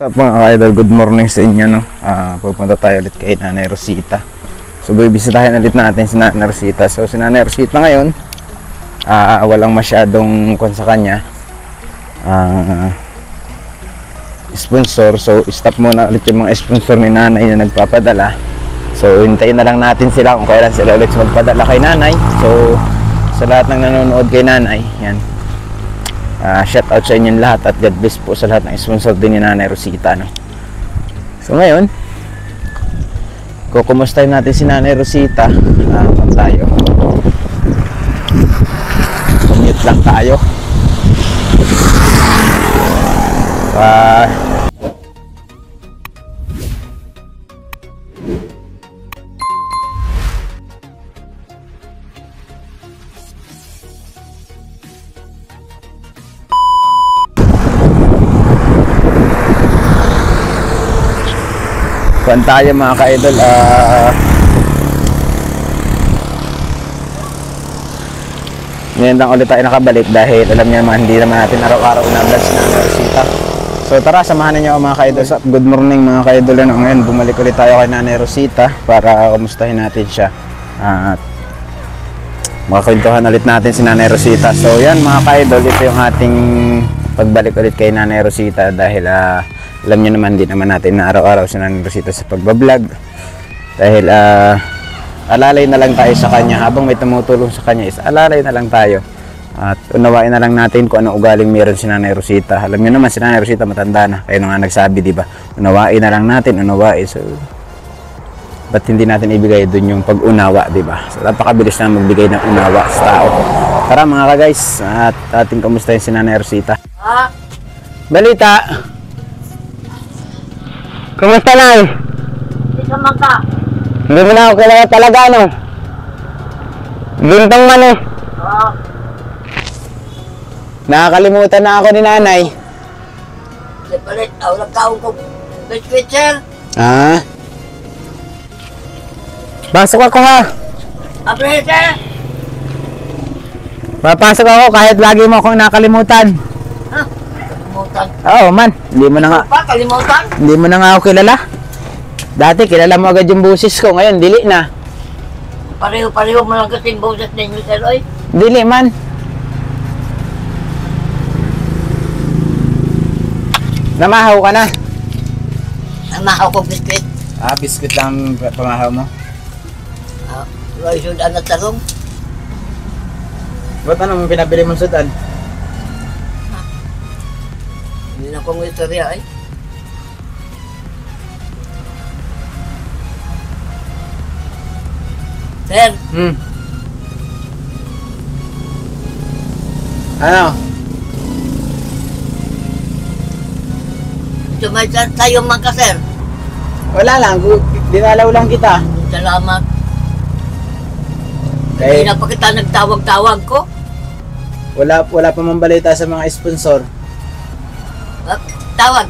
Sa mga idol, good morning sa inyo, no? Pupunta tayo ulit kay Nanay Rosita. So bibisitahin ulit natin si Nanay Rosita. So si Nanay Rosita ngayon, walang masyadong kung sa kanya sponsor. So stop muna ulit yung mga sponsor ni Nanay na nagpapadala. So hintayin na lang natin sila kung kailan sila ulit magpadala kay Nanay. So sa lahat ng nanonood kay Nanay, yan, shout out sa inyong lahat at God bless po sa lahat ng sponsor din ni Nanay Rosita, no? So ngayon, kukumustahin natin si Nanay Rosita. Tayo commute lang tayo. Kuhan tayo mga ka-idol. Ngayon lang ulit tayo nakabalik dahil alam niyo naman hindi naman natin araw-araw na-vlog si Nanay Rosita. So tara, samahan niyo ako mga ka-idol. Good morning mga ka-idol. Ngayon bumalik ulit tayo kay Nanay Rosita para kumustahin natin siya at makakwentuhan ulit natin si Nanay Rosita. So yan mga ka-idol, ito yung ating pagbalik ulit kay Nanay Rosita dahil alam niyo naman, din naman natin na araw-araw si Nanay Rosita sa pagbablog dahil alalay na lang tayo sa kanya. Habang may tumutulong sa kanya is alalay na lang tayo at unawain na lang natin kung anong ugaling meron si Nanay Rosita. Alam niyo naman si Nanay Rosita matanda na, kayo nga nagsabi, di ba? Unawain na lang natin, unawain. So ba't hindi natin ibigay dun yung pag-unawa, di ba? So napakabilis na magbigay ng unawa sa tao. Tara mga ka-guys, at ating kamustahin si Nanay Rosita. Balita! Kumusta na eh? Hindi ka maka. Hindi mo na ako kailangan talaga, no? Bintang man eh. Oo. Nakakalimutan na ako ni Nanay. Palit, awag kaong ko. Biscuit, sir. Pasok ako ha. Apre, sir. Papasok ako kahit lagi mo akong nakalimutan. Ha? Kalimutan. Oo man, hindi mo na nga. Pa, kalimutan? Hindi mo na nga ako kilala. Dati kilala mo agad yung busis ko, ngayon dili na. Pareho mo lang kasing boses ninyo, sir, oy. Dili man. Namahaw ka na. Namahaw ko biscuit. Biskuit lang pamahaw mo. Roy, sudan at tarong. Ba't anong pinabili mong sudan? Hindi na kong istorya, ay. Sir, Ano? tumaysan tayo man ka, sir. Wala lang, dinalaw lang kita. Salamat. Eh, Hindi na pa kita nagtawag-tawag ko. wala pa mang balita sa mga sponsor. Tawag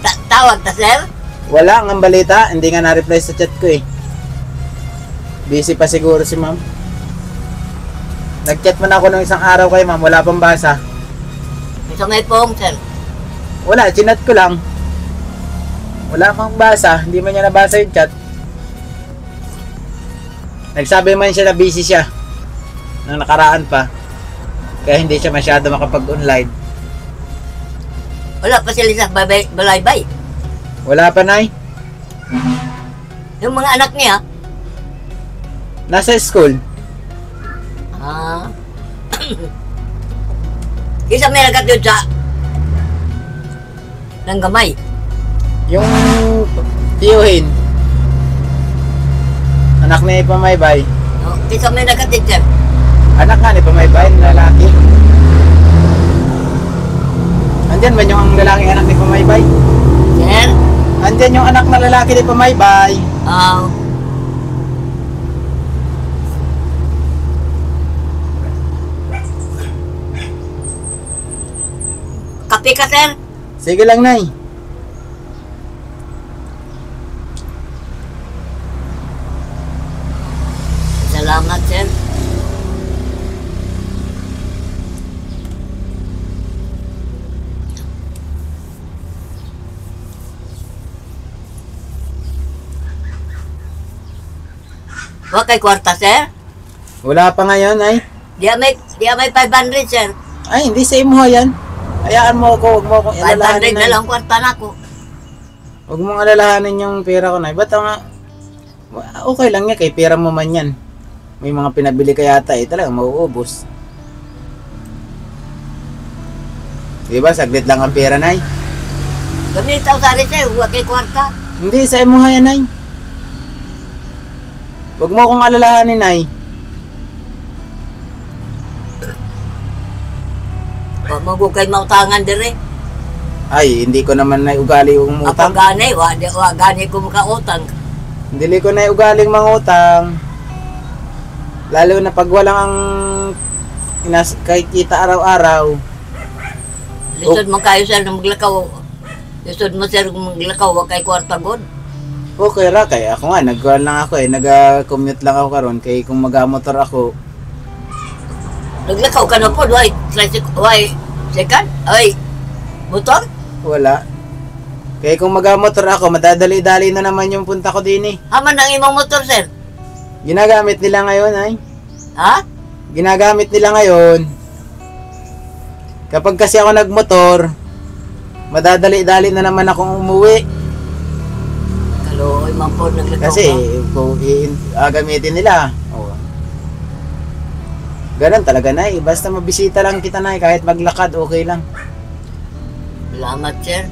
ta, sir. Wala ang balita, hindi nga na-reply sa chat ko eh. Busy pa siguro si ma'am. Nag-chat man ako ng isang araw kay ma'am, wala pang basa. Isa may pong, sir. Wala, chinat ko lang. Wala pang basa, hindi man niya nabasa yung chat. Nagsabi man siya na busy siya nang nakaraan pa. Kaya hindi siya masyado makapag-online. Wala pa sila sa balaybay. Wala pa, Nay. Yung mga anak niya, Nasa school. Isa may nagatid sa ng gamay. Yung tiyuhin, anak ni Pamaybay. Isa may nagatid, sir. Anak nga ni Pamaybay, lalaki. Andyan ba yung lalaking anak ni Pamaybay? Sir? Andyan yung anak na lalaki ni Pamaybay. Kape ka, sir? Sige lang, Nay. Salamat, sir. Wa kay kwarta, sir. Wala pa ngayon ay. Di may 500, sir. Ay, hindi sa imo yan. Hayaan mo ako, huwag mo akong 500 alalahanin na na. lang kwarta na ko. Huwag mong alalahanin yung pera ko na. Ba't nga, okay lang yan, kay pera mo man yan. May mga pinabili ka yata eh, talagang mauubos. Diba, saglit lang ang pera, Nay. Gamitaw sari, sir. Wa kay kwarta. Hindi, sa imo yan, Nay. Huwag mo akong alalahanin, Nay. Wa mo kay mautangan dire. Ay, hindi ko naman na ugali yung Ako utang. gani, wa gani ko makautang. Hindi ko na ugaling mangutang. Lalo na pag walang ang kay kita araw-araw. Lisod man kayo, sir, na maglakaw. Lisod mo, sir, kung maglakaw, wa kay kwarta god. Okay ra kay ako nga nagkuhan lang ako nag-commute lang ako karon kay kung magamotor ako. Naglakaw ka na po, why second? Ay, motor? Wala. Kaya kung magamotor ako, madadali-dali na naman yung punta ko din eh. Haman ang imong motor, sir. Ginagamit nila ngayon ay. Ha? Ginagamit nila ngayon. Kapag kasi ako nagmotor, madadali-dali na naman akong umuwi. Kaloy, man po, naglakaw Kasi ka. kung gamitin nila. Oh. Ganun talaga na basta mabisita lang kita na kahit maglakad okay lang. Salamat, sir.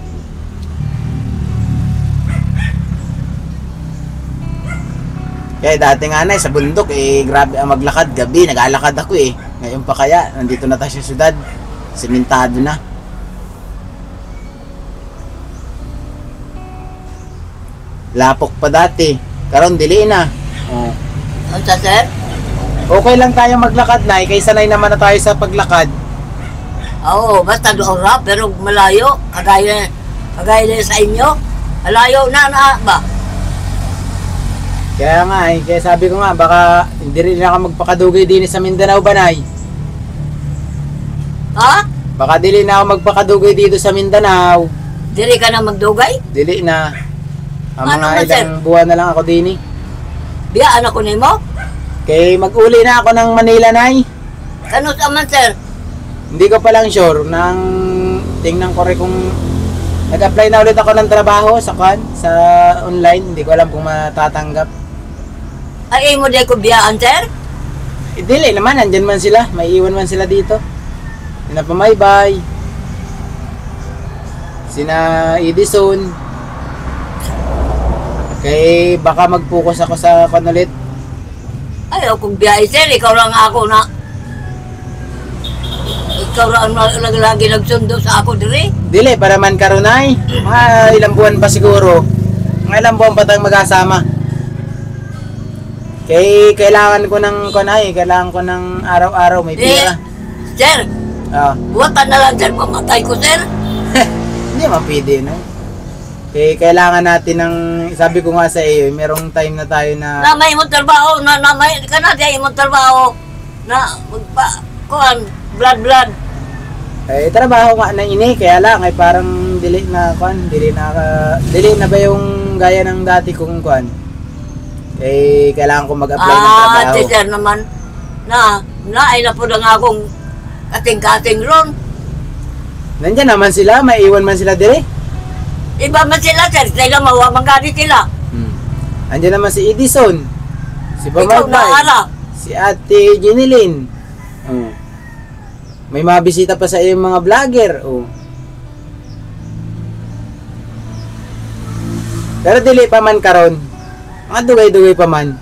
Kaya dati nga na sa bundok grabe ang maglakad gabi, nag-alakad ako eh. Ngayon pa kaya nandito na tayo sa syudad. Sementado na. Lapok pa dati. Karon dili na. Oh. Ano sa, sir? Okay lang tayo maglakad na kaysa sanay naman na tayo sa paglakad. Oo, basta doon ra, pero malayo. Kagaya na sa inyo. Malayo na ba? Kaya nga kaya sabi ko nga baka hindi rin ako magpakadugay din sa Mindanao Banay. Ha? Baka dili na ako magpakadugay dito sa Mindanao. Diri ka na magdugay? Dili na. Ang Ano mga ba, sir? ilang buwan na lang ako din eh. Biya, anak ko nimo? Kay mag-uli na ako ng Manila, Nay. Kano sa man, sir? Hindi ko pa lang sure nang tingnan ko rin kung nag-apply na ulit ako ng trabaho sa online. Hindi ko alam kung matatanggap. Ay, mo di ko biyaan, sir? Dili naman, nandyan man sila. May iwan man sila dito. Sina Pamaybay. Sina Edison. Kay baka mag-focus ako sa panulit. Ayaw kong biyahe, sir. Ikaw lang ako na... Ikaw lang lagi nagsundo sa ako diri. Dili, para man karunay. Mga ilang buwan pa siguro. Mga ilang buwan pa tayong mag-asama. Kailangan ko ng kailangan ko ng araw-araw may pera. Sir, buwatan na lang, sir. Mamatay ko, sir. Hindi man pwede, no? Kailangan natin ng, sabi ko nga sa iyo, merong time na tayo na... Na may imong trabaho, na may ka na di imong trabaho. Na, kuhan, blood. Trabaho nga na ini, kaya lang, parang dili na ba yung gaya ng dati kong kuhan? Kailangan ko mag-apply ng trabaho. Sir naman, ay na po lang akong kating-kating ron. Nandiyan naman sila, may iwan man sila dire. Iba man sila, sir. Sila mawamang gani sila. Andiyan naman si Edison, si Ikaw na Pamaybay, ara. si Ate Jenilyn. Oh. May mga bisita pa sa iyong mga vlogger. Oh. Pero dili pa man karon. Mga dugay-dugay pa man.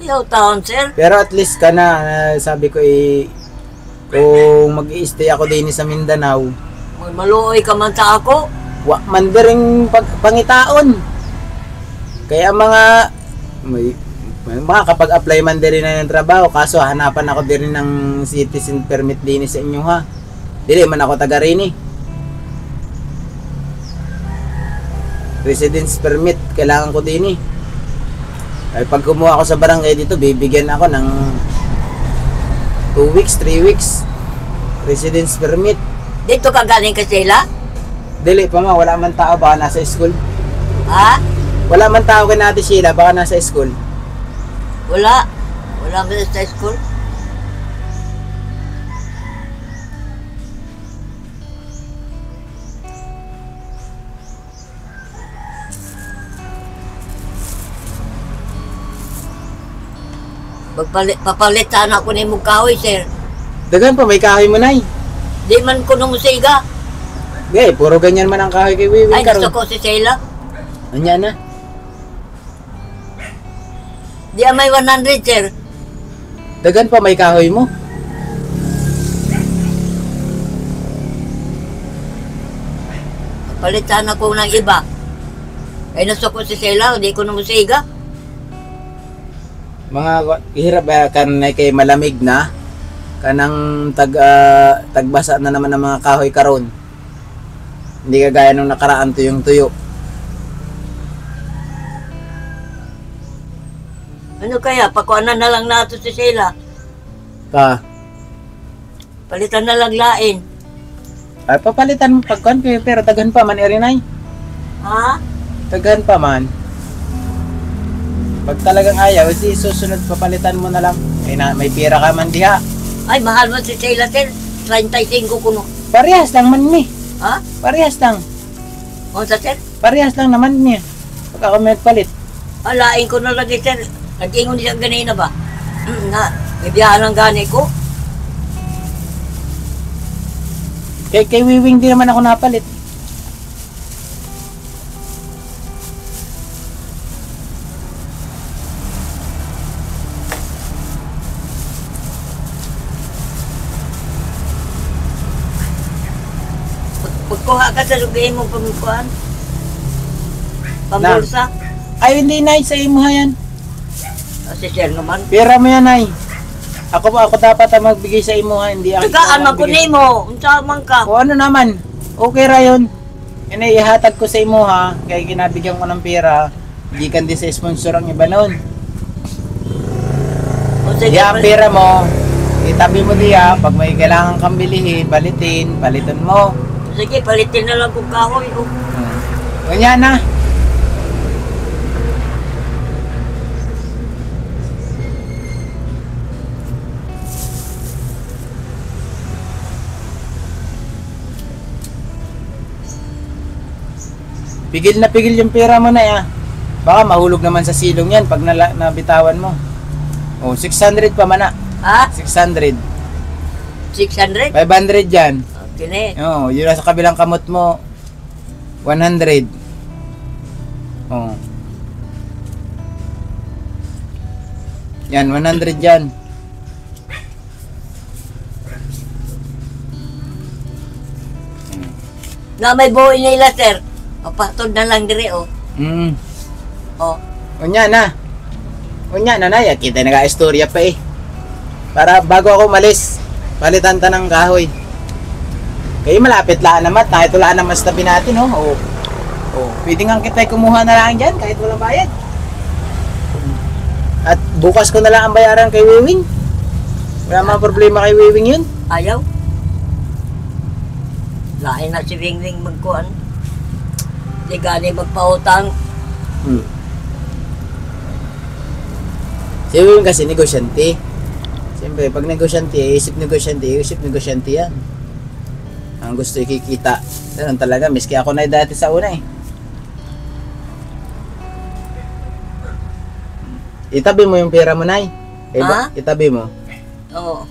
Ayaw taon, sir. Pero at least ka na, sabi ko kung mag-i-stay ako din sa Mindanao, Maluoy ka man sa ako. wa man diring pangitaon. Kaya may makakapag-apply man din na ng trabaho, kaso hanapan ako din ng citizen permit din sa inyo ha. Dili man ako taga rin eh. Residence permit kailangan ko din eh. Ay pag kumuha ako sa barangay dito, bibigyan ako ng 2 weeks, 3 weeks residence permit. Dito ka galing ka sila? Dili pa wala man tao, baka nasa school. Ha? Wala man tao kay Ate Sheila, baka nasa school. Wala. Wala mo sa school. Papalit sana ako ni Mukahoy, sir. Dagan pa, may kahoy mo, Nay. Di man ko nung siga. Gay, puro ganyan man ang kahoy kay Wiwing Ay, gusto karon. ko si Sheila. Anya na. Di may 100, sir. Dagan pa, may kahoy mo. Papalit sana ko ng iba. Ay, gusto ko si Sheila. Di ko nung siga. Mga ihirap kan kay malamig na kanang tagbasa na naman ng mga kahoy karon. Hindi kagaya nung nakaraan tuyong-tuyo. Ano kaya? Pakuanan na lang nato si Sheila. Ka, Palitan na lang lain. ay papalitan mo pagkuan kay pero daghan pa man erinay. Ha? Daghan pa man. Pag talagang ayaw, di susunod papalitan mo na lang. May pira ka man diha. Ay, mahal mo si Sheila, sir. 35 kuno. Parehas lang man ni. Ha? Parehas lang. O sa sir? Parehas lang naman niya. Pag ako may palit. Alain ko na lagi, sir. Nag-ingon siya ganina ba? Na, ibiyahan ang gani ko. Kay Wiwing di naman ako napalit. Pagkuha ka sa lubihin mo pamikuan. Pambulsa. Ay hindi nay sa imo yan. Si sir naman. Pira mo yan ay. Ako dapat ang magbigay sa imo ha, hindi ako. Tagaan man ko nimo. Unsa man ka? O ano naman? Okay ra yun. Ihatag ko sa imo ha, kaya ginabigyan ko ng pera. Hindi kan di sa sponsor ang iba noon. O sige, Diya ang pera mo, itabi mo diya, pag may kailangan kang bilihin, palitan mo. sige, palitin na lang kung kahoy. Oh. Ganyan na. Pigil yung pera mo na ya. Baka mahulog naman sa silong yan pag nabitawan mo. Oh, 600 pa man na. Ha? 600. 600? 500 yan. Okay na eh. Oh, yun sa kabilang kamot mo. 100. Oh. Yan, 100 yan. Na may buhay nila, sir. Papatod na lang dire, oh. Oh. Unya na. Unya na ya. Kita nag-istorya pa eh. Para bago ako malis, palitan ta ng kahoy. Kaya malapit laan naman. Kahit wala naman sa tabi natin, oh. Oh. Oh. Pwede nga kita kumuha na lang dyan kahit walang bayad. At bukas ko na lang ang bayaran kay Wiwing. Wala mga problema kay Wiwing yun. Ayaw. Lain na si Wingwing magkuhan. Di gani magpautang. Si Wiwing kasi negosyante. Siyempre, pag negosyante, isip negosyante yan. Ang gusto ikikita. Ganun talaga, miski ako na dati sa una eh. Itabi mo yung pera mo, Nay. Ha? Itabi mo. Oo.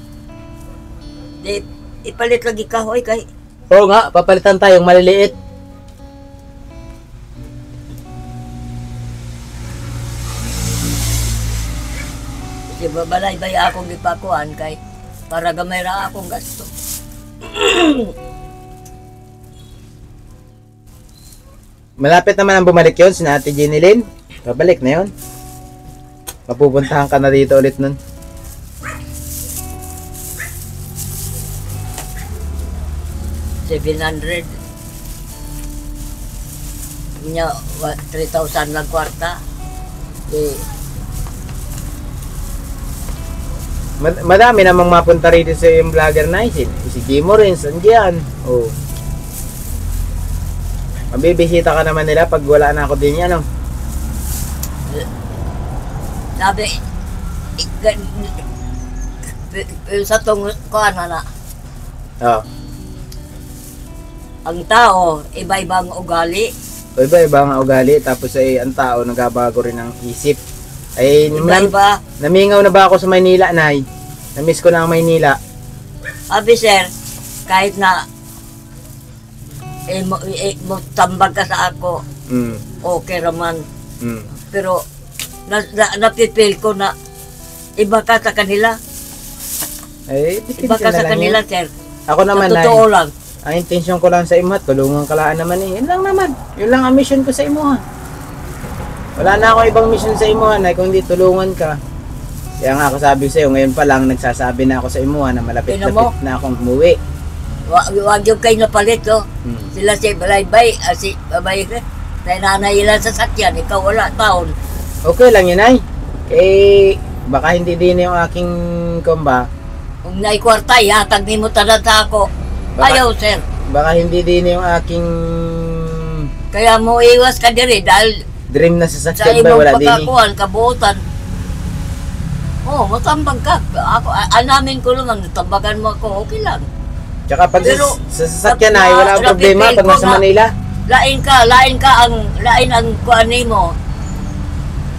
Di, ipalit lagi kahoy kay. Oo nga, papalitan tayong maliliit. Di ba balay akong gipakuan kay para gamay ra akong gasto. Malapit naman ang bumalik yun, si Ate Jenny Lynn. Babalik na yun. Mapupuntahan ka na dito ulit nun. $700. Nya 3,000 lang kwarta. Madami namang mapunta rito sa yung vlogger na si Jimo rin, sandiyan. Oh. Mabibisita ka naman nila pag wala na ako din yan, no? sa tong kuan na Oh. ang tao iba-ibang ugali. O iba-iba nga ugali, tapos ay ang tao nagabago rin ang isip. Ay, Iba-iba. namingaw na ba ako sa Maynila, Nay? Namiss ko na ang Maynila. Abi sir, kahit na mo tambag ka sa ako, Mm. okay raman. Mm. Pero napipil ko na iba ka sa kanila. Ay, Iba ka sa kanila, sir. Ako naman, Sa totoo lang. ang intensyon ko lang sa imo, tulungan ka lang naman eh. Yun lang naman. Yun lang ang mission ko sa imo, ha. Wala na ako ibang mission sa imo, Nay, kung hindi tulungan ka. Kaya nga ako sabi sa'yo, ngayon pa lang nagsasabi na ako sa imo, na malapit-lapit Tingnan mo. na akong umuwi. Wag yung kayo napalit, oh. Hmm. Sila si Balaybay, si Babay, na nanay ilan sa sakyan, ikaw wala, taon. Okay lang yun, Nay. Eh, baka hindi din yung aking kumba. Kung naikwarta, ihatag ni mo tadata ako. Baka- Ayaw, sir. Baka hindi din yung aking Kaya mo iwas ka diri dahil dream na sa sasakyan ba imong wala din eh. pagkakuhan, kabuotan. Oh, matambag ka. Ako, anamin ko naman, tambagan mo ako, okay lang. Tsaka pag Pero, sa sasakyan Nay, wala akong problema napipil pag ko nasa nga. Manila. Lain ang kuan nimo.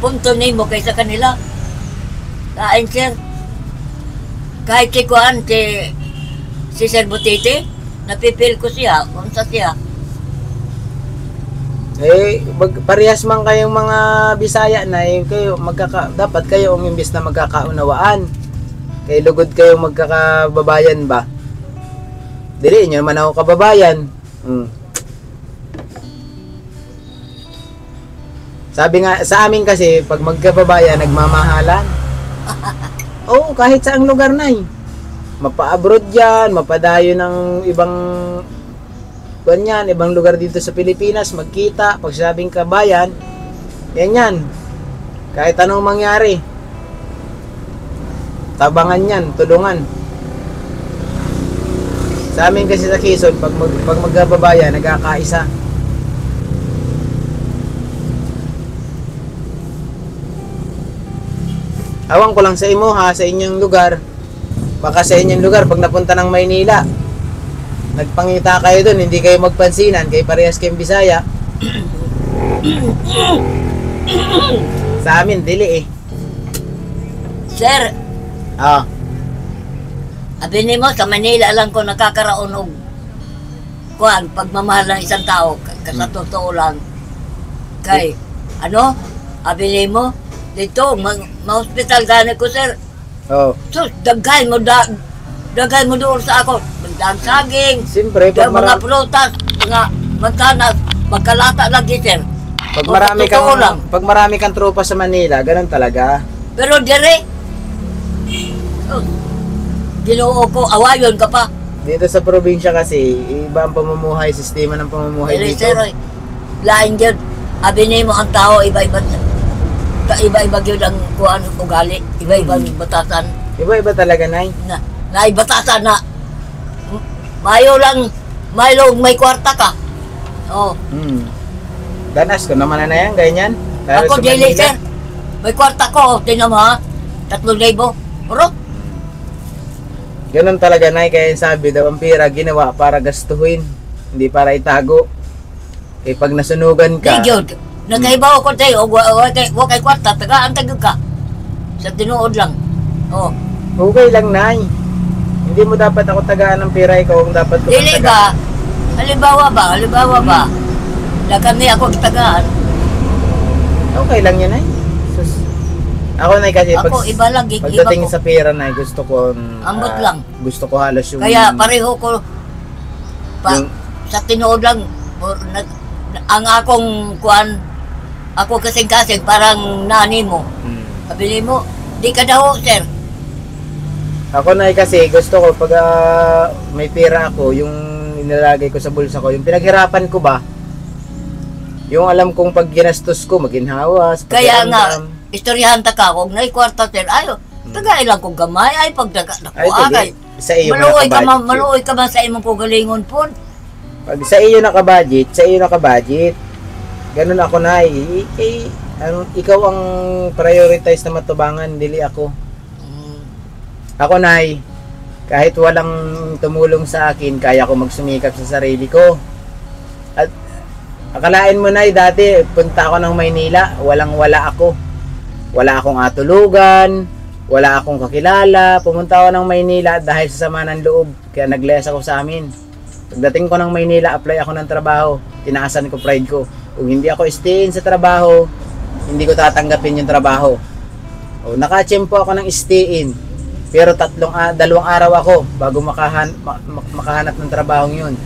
Punto nimo kaysa kanila. Lain, sir. Kahit si kuan, si Sir Butiti, napipil ko siya, unsa siya. Eh, parehas man kayong mga Bisaya na kayo dapat kayo ang imbis na magkakaunawaan. Kay lugod kayong magkakababayan ba? Dili nyo naman ako kababayan. Mm. Sabi nga sa amin kasi pag magkababayan nagmamahalan. Oo, kahit saang lugar na mapa-abroad yan, mapadayo ng ibang ganyan, ibang lugar dito sa Pilipinas, magkita, pag sabing kabayan, yan. Kahit anong mangyari, tabangan yan, tulungan. Sa amin kasi sa Quezon, pag magkababayan, nagkakaisa. Awang ko lang sa imo ha, sa inyong lugar. Baka sa inyong lugar, pag napunta ng Maynila, nagpangita kayo dun, hindi kayo magpansinan, kayo parehas kayong Bisaya. Sa amin, dili eh. Sir, Ah, abinin mo, sa Manila lang ko nakakaraon og kuan, pagmamahal ng isang tao, sa totoo lang. Kay, abinin mo, dito, ma-hospital gani ko, sir. oh. So, dagay mo doon sa ako. Magdang saging, Siyempre, pag mga prutas, mga mantanas, magkalata lagi, sir. pag O, marami sa totoo kang lang. pag marami kang tropa sa Manila, ganun talaga. Pero dire, ginoo ko, awayon ka pa. Dito sa probinsya kasi, iba ang pamumuhay, sistema ng pamumuhay Pero dito. sir, lain yun. Abinin mo ang tao, iba-iba yun ang kuhan ugali. Iba-ibang batasan. Iba-iba talaga, Nay. Na ibatasan na mayo may kwarta ka. Oh. Danas ko naman na yan, ganyan. Lalo Ako sa daily, Manila. sir. May kwarta ko. Tingnan mo ha. 3,000. Puro. Ganun talaga, Nay. Kaya sabi daw, ang pira ginawa para gastuhin, hindi para itago. Eh, pag nasunugan ka, Di yun. Nagkaibaw ko tayo. Huwag kay kwarta. Tagaan tagod ka. Sa tinuod lang. Oh. okay lang, Nay. Hindi mo dapat ako tagaan ng pira, ikaw ang dapat ko Dili tagaan. ba? Halimbawa ba? Na kami ako tagaan. Okay lang yan, Nay. Sus. Ako, Nay, kasi Ako, iba lang. Iba pagdating ko. sa pera, Nay, gusto ko Ambot lang. gusto ko halos yung Kaya pareho ko Yung- sa tinuod lang ang akong kuan ako kasing-kasing parang nani mo. Sabi mo, di ka daw, sir. Ako, Nay, kasi gusto ko pag may pera ako, yung nilalagay ko sa bulsa ko, yung pinaghirapan ko ba, yung alam kong pag ginastos ko, maginhawas, Kaya nga, pakiramdam. istoryahan ta ka, kung naikwarta, sir, ayo, tagay lang kong gamay, ay pagdaga na Ay, ko, sige. agay. Sa iyo Maluoy ka man sa imong kugalingon po. Pag sa iyo nakabudget, sa iyo nakabudget. Ganun ako, Nay. Ikaw ang prioritize na matubangan, dili ako. Ako, Nay, kahit walang tumulong sa akin, kaya ko magsumikap sa sarili ko. At akalain mo, Nay, dati punta ako ng Maynila, walang-wala ako. Wala akong atulugan, wala akong kakilala. Pumunta ako ng Maynila dahil sa sama ng loob, kaya nag-less ako sa amin. Pagdating ko ng Maynila, apply ako ng trabaho. Tinaasan ko pride ko. Kung hindi ako stay-in sa trabaho, hindi ko tatanggapin yung trabaho. O, nakachempo ako ng stay-in. Pero 2 araw ako bago makahanap ng trabaho yun.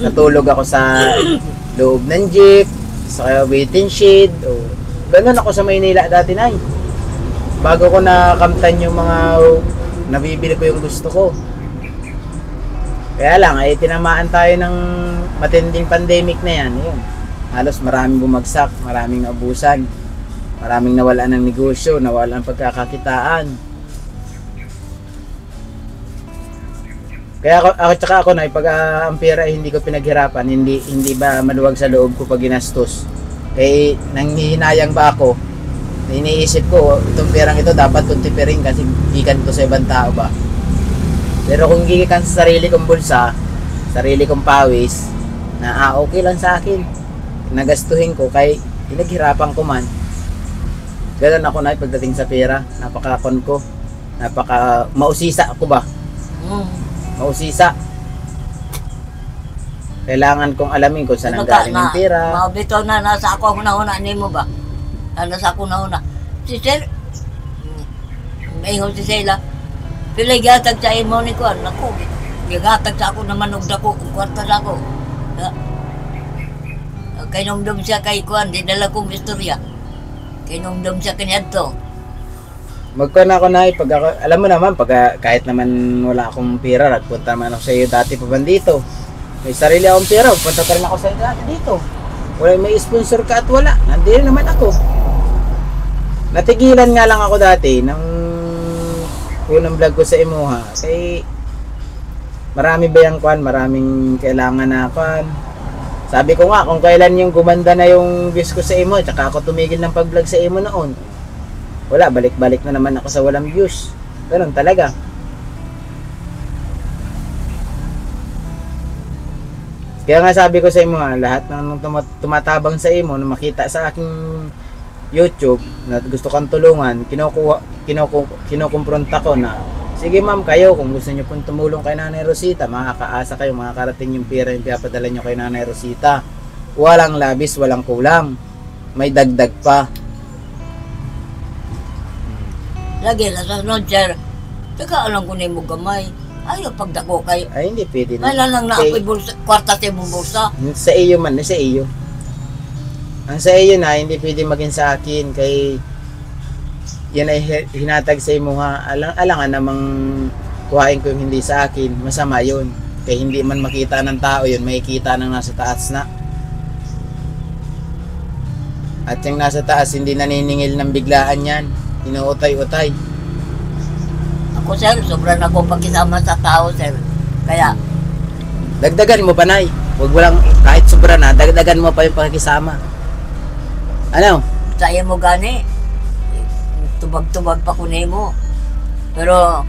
Natulog ako sa loob ng jeep, sa waiting shed. O, ganun ako sa Maynila dati, Nay. Bago ko nakamtan yung mga nabibili ko yung gusto ko. Kaya lang, ay tinamaan tayo ng matinding pandemic na yan. Yun. Halos maraming bumagsak, maraming abusan, maraming nawalan ng negosyo, nawalan ng pagkakakitaan. Kaya ako na, pag ang pera ay hindi ko pinaghirapan, hindi ba maluwag sa loob ko pag ginastos. Eh, nanghihinayang ba ako? Iniisip ko, itong perang ito dapat kong tipirin kasi gikan to sa ibang tao ba? Pero kung gikan sa sarili kong bulsa, sarili kong pawis, na okay lang sa akin. Nagastuhin ko kay pinaghirapan ko man. Ganun ako, Nay, pagdating sa pera. Napaka-kon ko. Mausisa ako ba? Mausisa. Kailangan kong alamin kung saan ang galing ng pera. Mabito na, nasa ako una-una, ni mo ba? Nasa ako una-una. Si Sir, mayroon si Sela, pilay gatag sa imo ni Kuan, naku, gatag sa ako naman og dako, kwarta sa ako. Kay numdum siya kay Kuan, dinala kong istorya. Kay numdum siya kanyadto. Magkuhan ako, Nay, pag ako, alam mo naman, pag kahit naman wala akong pera, nagpunta naman ako sa iyo dati pa dito. May sarili akong pera, punta pa rin ako sa iyo dati dito. Wala, may sponsor ka at wala, nandiyan naman ako. Natigilan nga lang ako dati ng unang vlog ko sa Imuha. Kay marami ba yung Kuan, maraming kailangan na Kuan. Sabi ko nga, kung kailan yung gumanda na yung views ko sa Imo, tsaka ako tumigil ng pag-vlog sa Imo noon. Wala, balik-balik na naman ako sa walang views. Ganun talaga. Kaya nga sabi ko sa Imo, lahat ng tumatabang sa Imo, na makita sa aking YouTube, na gusto kang tulungan, kinukumpronta ko na, sige ma'am, kayo, kung gusto nyo pong tumulong kay Nanay Rosita, makakaasa kayo, makakarating yung pera yung piyapadala nyo kay Nanay Rosita. Walang labis, walang kulang. May dagdag pa. Lagi na sa sunod, Sir. Teka, alam ko na yung gamay. Ayaw, pagdako kayo. Ay, hindi pwede na. Wala lang na ako'y bulsa, kwarta sa mong bulsa. Sa iyo man, sa iyo. Ang sa iyo na, hindi pwede maging sa akin. Kay yan ay hinatag sa Imuha. Alangan namang kuhain ko yung hindi sa akin. Masama yun. Kaya hindi man makita ng tao yun, makikita nang nasa taas na. At yung nasa taas, hindi naniningil ng biglaan yan. Inuutay-utay. Ako, Sir, sobrang ako pagkisama sa tao, Sir. Kaya, Dagdagan mo pa, Nay. Huwag mo lang, kahit sobra na, dagdagan mo pa yung pakikisama. Ano? sa iyo mo gani, tubag-tubag pa ko mo. Pero,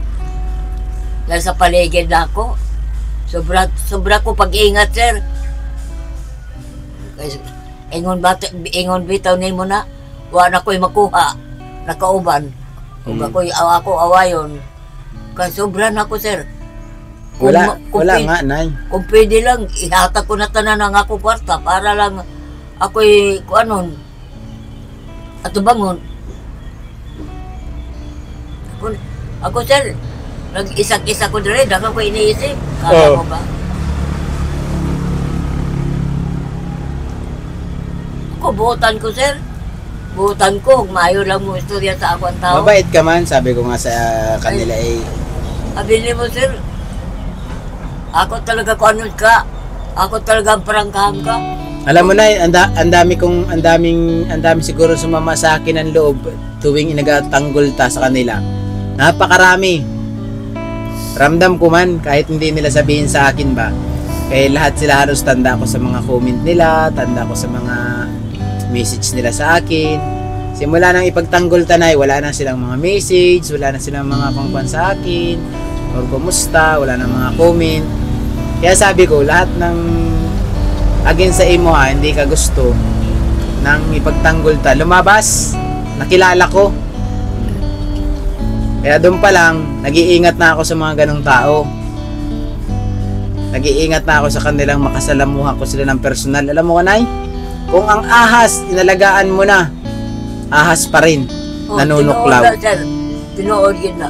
dahil sa paligid na ako, sobra ko pag-iingat, Sir. Kasi, ingon bitaw ni mo na, wala ko'y makuha, nakauban. Kung ako awayon, kasi sobra na ko, Sir. Wala nga, Nay. Kung pwede lang, ihatag ko na tanan ng ako kwarta para lang ako'y kuanon at bangon. Ako, Sir, nag-isak-isa ko dere, dagang ko iniisip. Kala mo ba? Ako, buutan ko, Sir. Buutan ko, mayo lang mo istorya sa ako ang tao. Mabait ka man, sabi ko nga sa kanila eh. Sabi mo, Sir, ako talaga kuanon ka. Ako talaga ang prangkahan ka. Alam mo na, ang dami siguro sumama sa akin ang loob tuwing inagatanggol ta sa kanila. Napakarami. Ramdam ko man, kahit hindi nila sabihin sa akin ba. Kaya lahat sila halos tanda ko sa mga comment nila, tanda ko sa mga message nila sa akin. Simula nang ipagtanggol tanay, wala na silang mga message, wala na silang mga pangkuan sa akin, or kumusta, wala na mga comment. Kaya sabi ko, lahat ng against sa imo ha, hindi ka gusto nang ipagtanggol ta, lumabas, nakilala ko. Kaya doon pa lang, nag-iingat na ako sa mga ganong tao. Nag-iingat na ako sa kanilang makasalamuhan ko sila ng personal. Alam mo kanay, kung ang ahas, inalagaan mo na, ahas pa rin, nanunuklaw. Tinood yun na.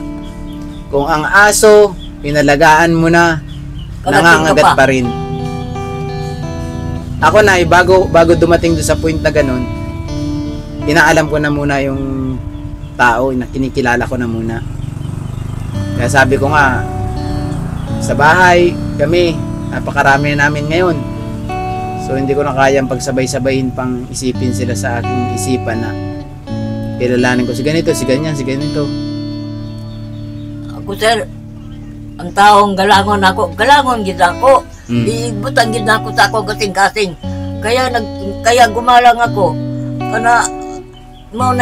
Kung ang aso, inalagaan mo na, nangangagat pa rin. Ako na, bago dumating doon sa point na ganun, inaalam ko na muna yung tao, kinikilala ko na muna. Kaya sabi ko nga, sa bahay, kami, napakarami namin ngayon. So, hindi ko na kayang pagsabay-sabayin pang isipin sila sa aking isipan na kilalanin ko si ganito, si ganyan, si ganito. Ako, sir, ang taong galangon gid ako. Iibutang gid ako sa akong kasing-kasing. Kaya gumalang ako. Kana mo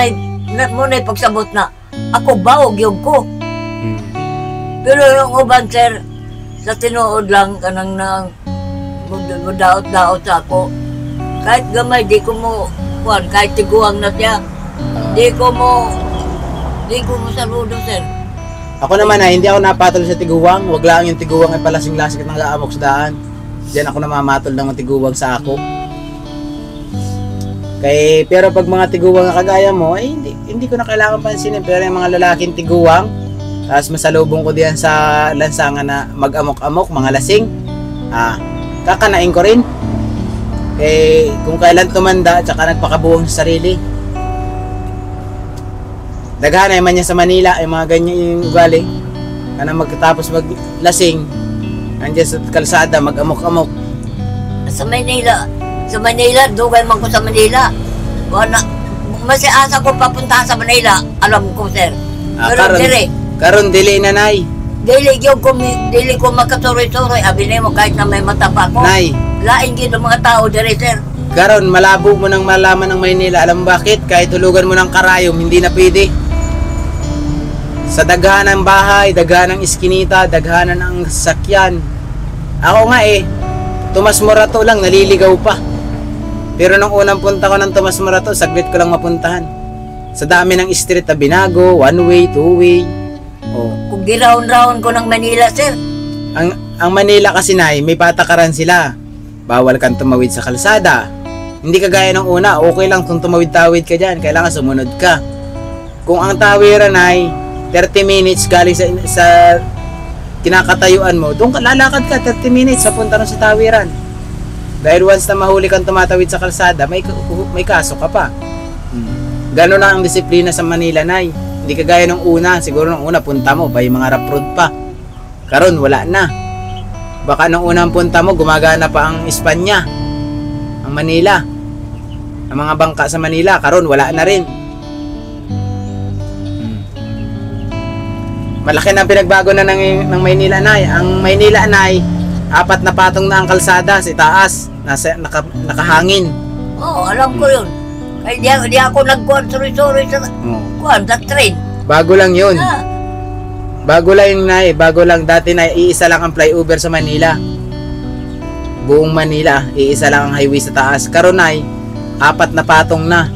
nay pagsabot na ako baog yun ko. Pero yung uban, sir, sa tinuod lang kanang nang mudaot-daot ako. Kahit gamay, di ko mo kahit tiguang na siya. Di ko mo saludo, sir. Ako naman ay hindi ako napatol sa tiguwang. Wag lang yung tiguwang ay palasing-lasing at nag-aamok sa daan. Diyan ako namamatol ng tiguwang sa ako. Pero pag mga tiguwang na kagaya mo, ay hindi ko na kailangan pansinin. Pero yung mga lalaking tiguwang, tapos masalubong ko diyan sa lansangan na mag-amok-amok, mga lasing, kakanain ko rin. Kung kailan tumanda, tsaka nagpakabuwang sa sarili. Daghanay man niya sa Manila, ay mga ganyan yung ugali. Kana magtapos maglasing, andiyan sa kalsada, mag-amok-amok. Sa Manila, dugay man ko sa Manila. Masiasa ko papunta sa Manila, alam ko, sir. Pero Karon dili na, nay. Dili ko makasuroy-suroy. Abi mo kahit na may mata pa ko. Nay. Lain gid ang mga tao diri, sir. Karon malabo mo nang malaman ng Maynila. Alam mo bakit? Kahit tulugan mo ng karayom, hindi na pwede. Sa daghanan ng bahay, daghanan ng iskinita, daghanan ng sakyan. Ako nga Tomas Morato lang, naliligaw pa. Pero nung unang punta ko ng Tomas Morato, saglit ko lang mapuntahan. Sa dami ng street na binago, one way, two way. Kung giraon-raon ko ng Manila, sir. Ang Manila kasi, nay, may patakaran sila. Bawal kang tumawid sa kalsada. Hindi kagaya ng una, okay lang kung tumawid-tawid ka dyan. Kailangan sumunod ka. Kung ang tawiran ay 30 minutes galing sa kinakatayuan mo, doon ka lalakad ka 30 minutes sa punta sa tawiran. Dahil once na mahuli kang tumatawid sa kalsada, may kaso ka pa. Gano'n na ang disiplina sa Manila, nay. Hindi kagaya nung una. Siguro nung una punta mo, may mga rough road pa. Karon wala na. Baka nung unang punta mo, gumagana pa ang Espanya, ang Manila. Ang mga bangka sa Manila, karon wala na rin. Malaki na pinagbago na ng Maynila, nay. Ang Maynila, nay, 4 na patong na ang kalsada sa itaas. Nakahangin. Alam ko yun. Kaya di ako nagkuhan suri-suri sa train. Bago lang yun. Bago lang yun, nay. Bago lang. Dati na iisa lang ang flyover sa Manila. Buong Manila, iisa lang ang highway sa taas. Karon, nay, 4 na patong na.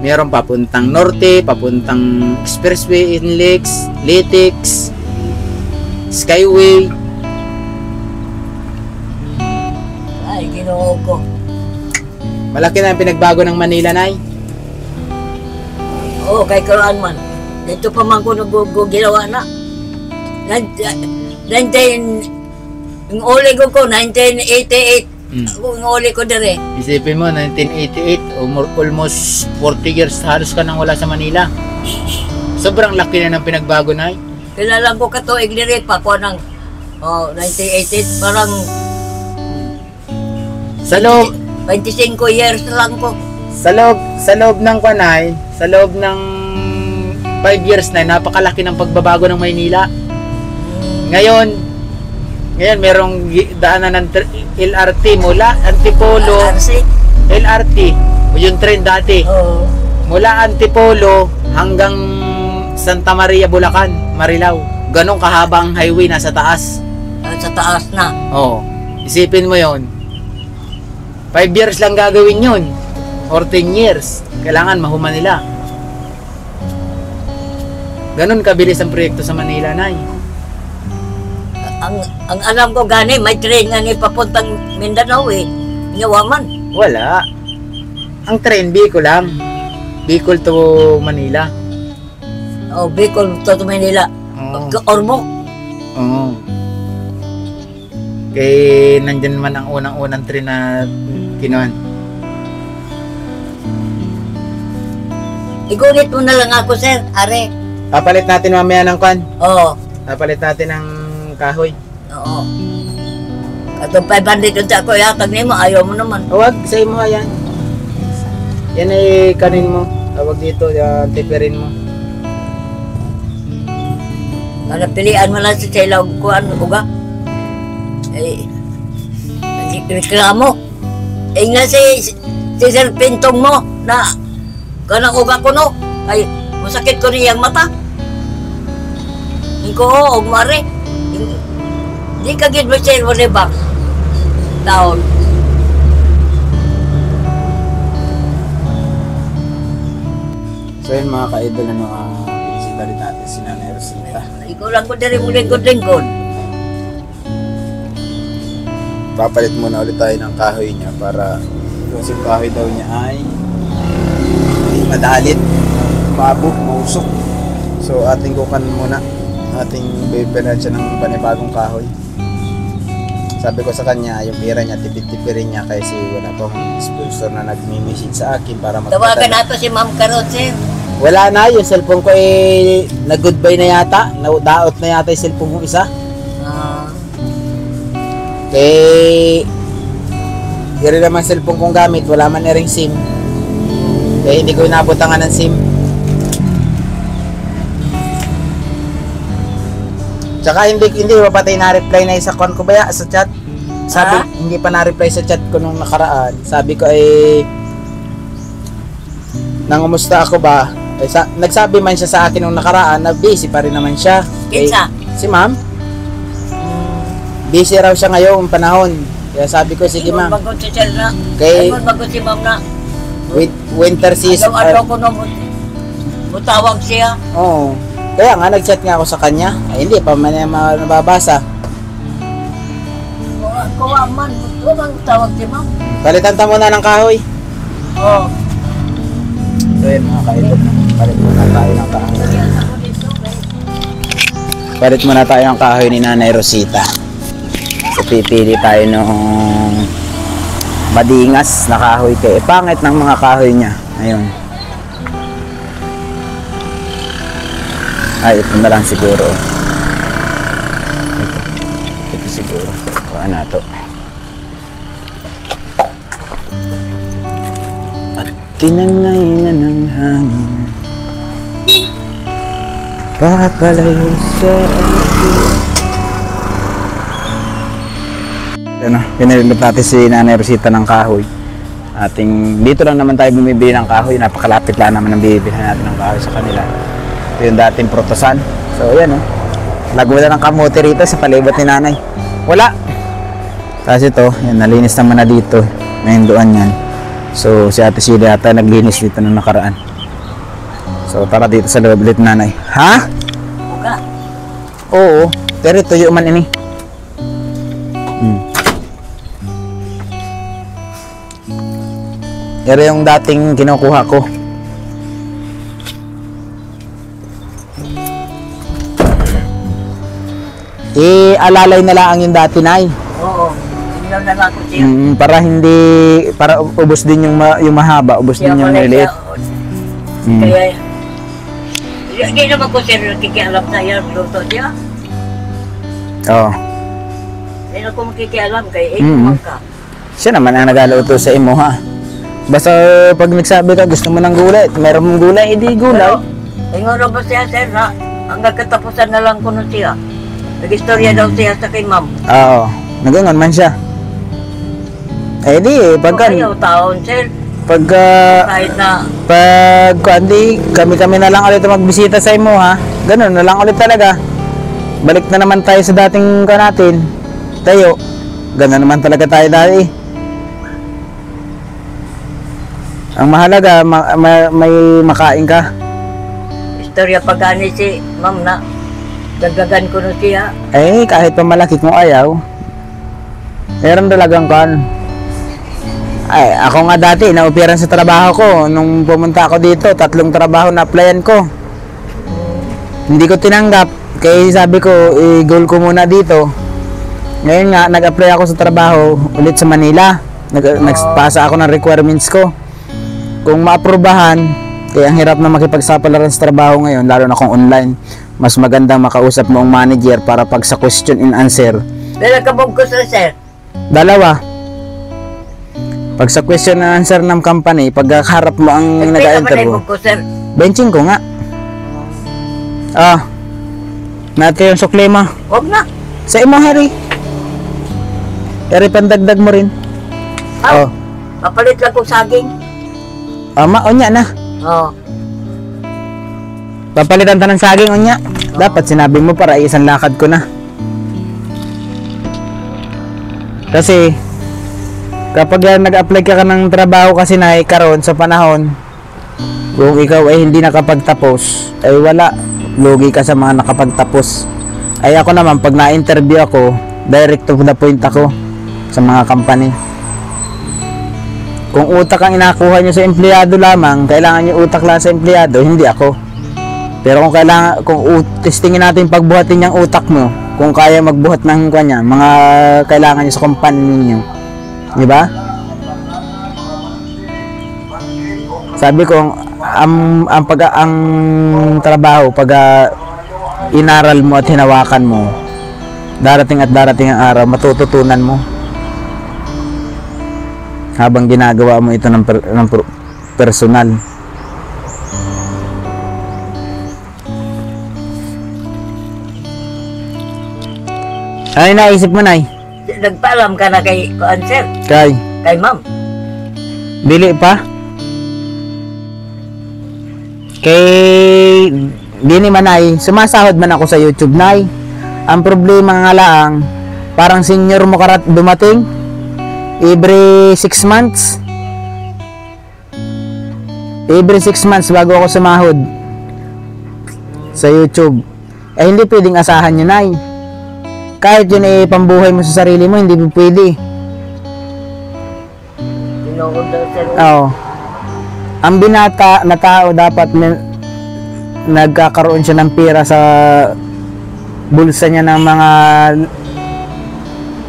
Meron papuntang Norte, papuntang Expressway, Inlex, Litex, Skyway. Ay, ginoo ko. Malaki na ang pinagbago ng Manila, nay. Kay Karan man. Dito pa man ko nag-ginawa na. Yung uli ko 1988. Yung uli ko dire. Isipin mo, 1988, almost 40 years halos ka nang wala sa Manila. Sobrang laki na ng pinagbago, nay. Kilala ko katuig dire pa ko ng 1988. Parang sa loob 25 years lang ko. Sa loob ng kanay, sa loob ng 5 years na, napakalaki ng pagbabago ng Maynila. Ngayon merong daanan ng LRT mula Antipolo. LRT, yung train dati. mula Antipolo hanggang Santa Maria, Bulacan, Marilao. Ganong kahaba ang highway, nasa taas. Sa taas na. Oo. Isipin mo yon. 5 years lang gagawin yun. Or 10 years. Kailangan mahuma nila. Ganon kabilis ang proyekto sa Manila, Nay. Ang alam ko gani, may train nga ni papuntang Mindanao eh. Nyawaman. Wala. Ang train, Bicol lang. Bicol to Manila. O, Bicol to Manila. Oo. Ormoc. Oo. Kaya nandyan man ang unang-unang train na kinuhan. Igunit mo na lang ako, sir. Are. Papalit natin mamaya ng kwan. Oo. Papalit natin ng kahoy. Oo. Katong 500 yung ako yatag nimo, ayaw mo naman. Huwag, say mo yan. Yan ay kanin mo. Tawag dito, tipirin mo. Ano, pilian mo lang sa sila kuan uga. Eh, reklamo. Eh nga si Sir Pintong mo na kanang uga ko no. Ay, masakit ko niyang mata. Hindi ko mare. Hindi ka gid mo siya mo ba? Down. So yun mga ka-idol, bisita rin natin si Nanay Rosita. Ikaw lang ko diri mo lingkod-lingkod. Papalit muna ulit tayo ng kahoy niya para yung kahoy daw niya ay madalit, mabuk, mausok. So ating kukan muna, ating bibilan siya ng panibagong kahoy. Sabi ko sa kanya, yung pera niya, tipid-tipirin niya kasi wala pang sponsor na nagmi-message sa akin para Tawagan nato si Ma'am Karot, sir. Wala na, yung cellphone ko eh nag-goodbye na yata, daot na yata yung cellphone ko isa. Eh, yun naman cellphone kong gamit, wala man na ring SIM. Kaya hindi ko inabutangan ng SIM. Tsaka hindi pa patay na-reply na isa kon ko ba sa chat. Sabi, hindi pa na-reply sa chat ko nung nakaraan. Sabi ko nangumusta ako ba? Nagsabi man siya sa akin nung nakaraan na busy pa rin naman siya. Kinsa? Si ma'am. Busy raw siya ngayong panahon. Kaya sabi ko, sige ma'am. Bagot si sir na. Kay- Bagot si Ma'am na. Winter season. Ano ko no mutawag siya. Oo. Kaya nga, nag-chat nga ako sa kanya. Ay, hindi pa man nababasa. Kuha man, huwag tawag si Ma'am. Palitan ta muna ng kahoy. Oo. So yun mga kaidol. Palit muna tayo ng kahoy. Palit muna tayo ng kahoy ni Nanay Rosita. So pipili tayo ng madingas na kahoy. Kaya pangit ng mga kahoy niya. Ayun. Ay, ito na lang siguro. Ito siguro. Kuha na ito. At tinangay na ng hangin, papalayo sa ano, pinilibot natin si Nanay Rosita ng kahoy. Dito lang naman tayo bumibili ng kahoy. Napakalapit lang naman ang bibili natin ng kahoy sa kanila. Ito yung dating protosan. So yan lagwala ng kamote rito sa palibot ni Nanay. Wala. Kasi ito, yan, nalinis naman na dito. Nahinduan yan. So si Ate Sheila yata naglinis dito nung nakaraan. So tara dito sa loob ulit, Nanay. Ha? Buka. Oo. Pero tuyo man ini. Pero yung dating kinukuha ko. Alalay na lang yung dati, Nay. Oo. Tingnan na lang ko siya. Para ubos din yung mahaba, ubos din yung maliit. Kaya, hindi naman ko sir nakikialam na yan, luto niya. Oo. Hindi na ko makikialam kay ikaw ka. Siya naman ang nagaluto sa imo, ha? Basta pag nagsabi ka gusto mo ng gulay, meron mong gulay, hindi gulay. Tingnan ba siya sir na hanggang katapusan na lang ko nun siya. Nag-istorya daw siya sa kay ma'am. Oo. Nagangon man siya. Eh di, pagka... Ayaw taon sir. Kahit na, Hindi, kami na lang ulit magbisita sa imo ha. Ganun na lang ulit talaga. Balik na naman tayo sa dating natin. Tayo. Ganun naman talaga tayo dati. Ang mahalaga, may makain ka. istorya pa gani si ma'am na dagdagan ko na siya. Eh, kahit pa malaki kung ayaw. Meron talagang kan. Ay, ako nga dati, naupiran sa trabaho ko. Nung pumunta ako dito, 3 trabaho na applyan ko. Hindi ko tinanggap. Kaya sabi ko, i-goal ko muna dito. Ngayon nga, nag-apply ako sa trabaho ulit sa Manila. Nagpasa ako ng requirements ko. Kung maaprubahan, kaya ang hirap na makipagsapalaran sa trabaho ngayon, lalo na kung online. Mas maganda makausap mo ang manager para pag sa question and answer. Pero kabog ko sa sir. 2. Pag sa question and answer ng company, pag harap mo ang nag-interview, ko sir. benching ko nga. Natin yung suklima. Huwag na. Sa imo, Harry. Harry, pandagdag mo rin. Papalit lang kong saging. Unya na. Papalitan ta ng saging, unya. Dapat sinabi mo para isang lakad ko na. Kasi, kapag nag-apply ka ng trabaho kasi na karon sa panahon, kung ikaw ay hindi nakapagtapos, ay wala. Lugi ka sa mga nakapagtapos. Ay ako naman, pag na-interview ako, direct to the point ako sa mga company. Kung utak ang inakuha nyo sa empleyado lamang, kailangan nyo utak lang sa empleyado, hindi ako. Pero kung testingin natin pagbuhatin yung utak mo, kung kaya magbuhat ng kanya, mga kailangan nyo sa company ninyo. Di ba? Sabi ko, ang trabaho, pag inaral mo at hinawakan mo, darating ang araw, matututunan mo. Habang ginagawa mo ito ng personal. Ano yung naisip mo, Nay? Nagpaalam ka na kay sir. Kay ma'am. Dili pa? Di ni Manay, sumasahod man ako sa YouTube, Nay. Ang problema nga lang, parang senior mo karat dumating every 6 months. Every 6 months bago ako sumahod sa YouTube. Eh hindi pwedeng asahan yun, Nay. Kahit yun eh pambuhay mo sa sarili mo, hindi pwede. Oo. Ang binata na tao dapat nagkakaroon siya ng pera sa bulsa niya ng mga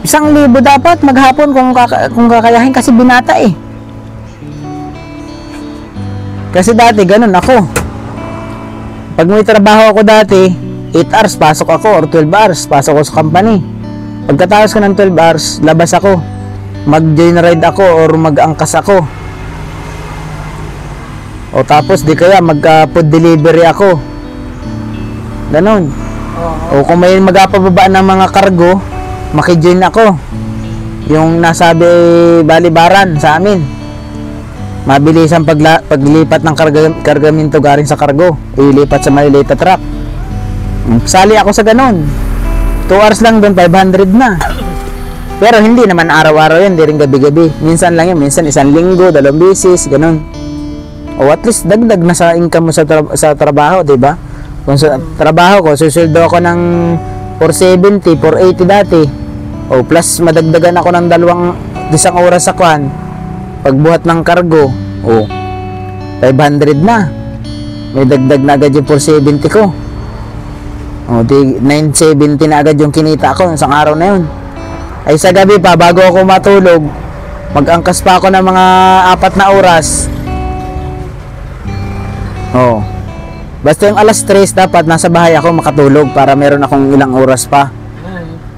1,000 dapat maghapon kung kakayahin, kasi binata eh. Kasi dati ganun ako. Pag may trabaho ako dati, 8 hours pasok ako or 12 hours pasok ako sa company. Pagkatapos ko ng 12 hours, labas ako. Mag-joyride ako or mag-angkas ako. O tapos di kaya mag-food delivery ako. Ganon. O kung may magpapababa ng mga kargo, maki-join ako. Yung nasabi balibaran sa amin. Mabilis ang paglipat ng kargamento galing sa kargo. Ilipat sa maliliit na truck. Sali ako sa ganon. 2 hours lang doon, 500 na. Pero hindi naman araw-araw yun, hindi rin gabi-gabi. Minsan lang yun, minsan 1 linggo, 2 beses, ganon. O at least dagdag na sa income mo sa trabaho, diba? Kung sa trabaho ko, susuldo ako ng 470, 480 dati. O plus madagdagan ako ng 2 oras sa kwan. Pagbuhat ng kargo, o 500 na. May dagdag na agad yung 470 ko. O di 970 na agad yung kinita ko isang araw na yun. Ay sa gabi pa, bago ako matulog, mag-angkas pa ako ng mga 4 na oras. Oh. Basta yung alas 3 dapat nasa bahay ako makatulog para meron akong ilang oras pa.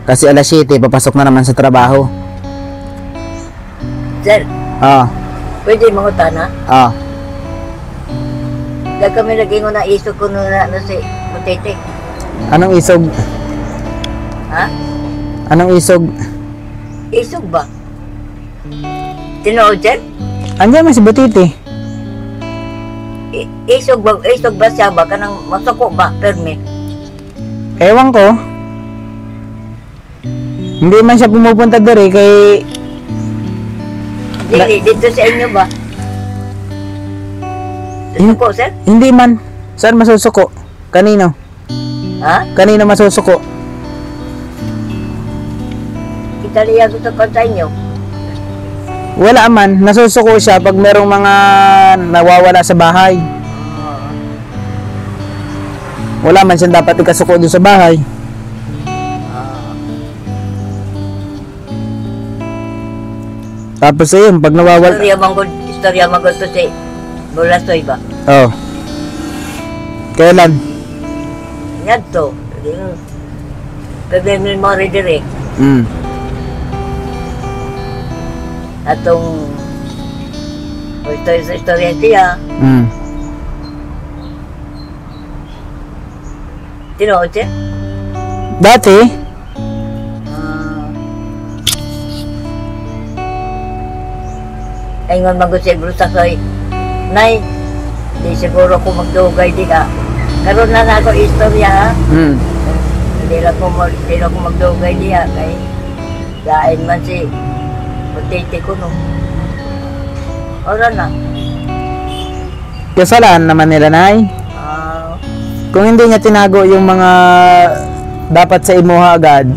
Kasi alas 7 papasok na naman sa trabaho. Sir. Pwede mangutan na? Dahil kami naging na isog ko na si Mutete. Anong isog? Ha? Anong isog? Isog ba? Tinood, sir? Andiyan man si Butiti. Isog ba siya ba? Kanang masuko ba? Permit. Ewan ko. Hindi man siya pumupunta diri kay Dito sa inyo ba? Suko, sir? hindi man. Saan masusuko? Kanino? Ha? Kanino masusuko? Kita liya gusto ko sa inyo. Wala man. Nasusuko siya pag merong mga nawawala sa bahay. Wala man siyang dapat ikasuko doon sa bahay. Tapos ayun, pag nawawala... Istorya manggod to si Bulasoy ba? Oh. Kailan? Yan to. Pag-memory mo rin dire. Atong istorya siya. Tinood siya? Dati, Ayun manggod si Bulasoy. Nay, di siguro ko magdugay di ka. Karoon na ako istorya ha. Hindi lang ko magdugay diya kay lain man si Butiti ko no. Ora na. kasalanan naman nila, Nay. Kung hindi niya tinago yung mga dapat sa imuha agad,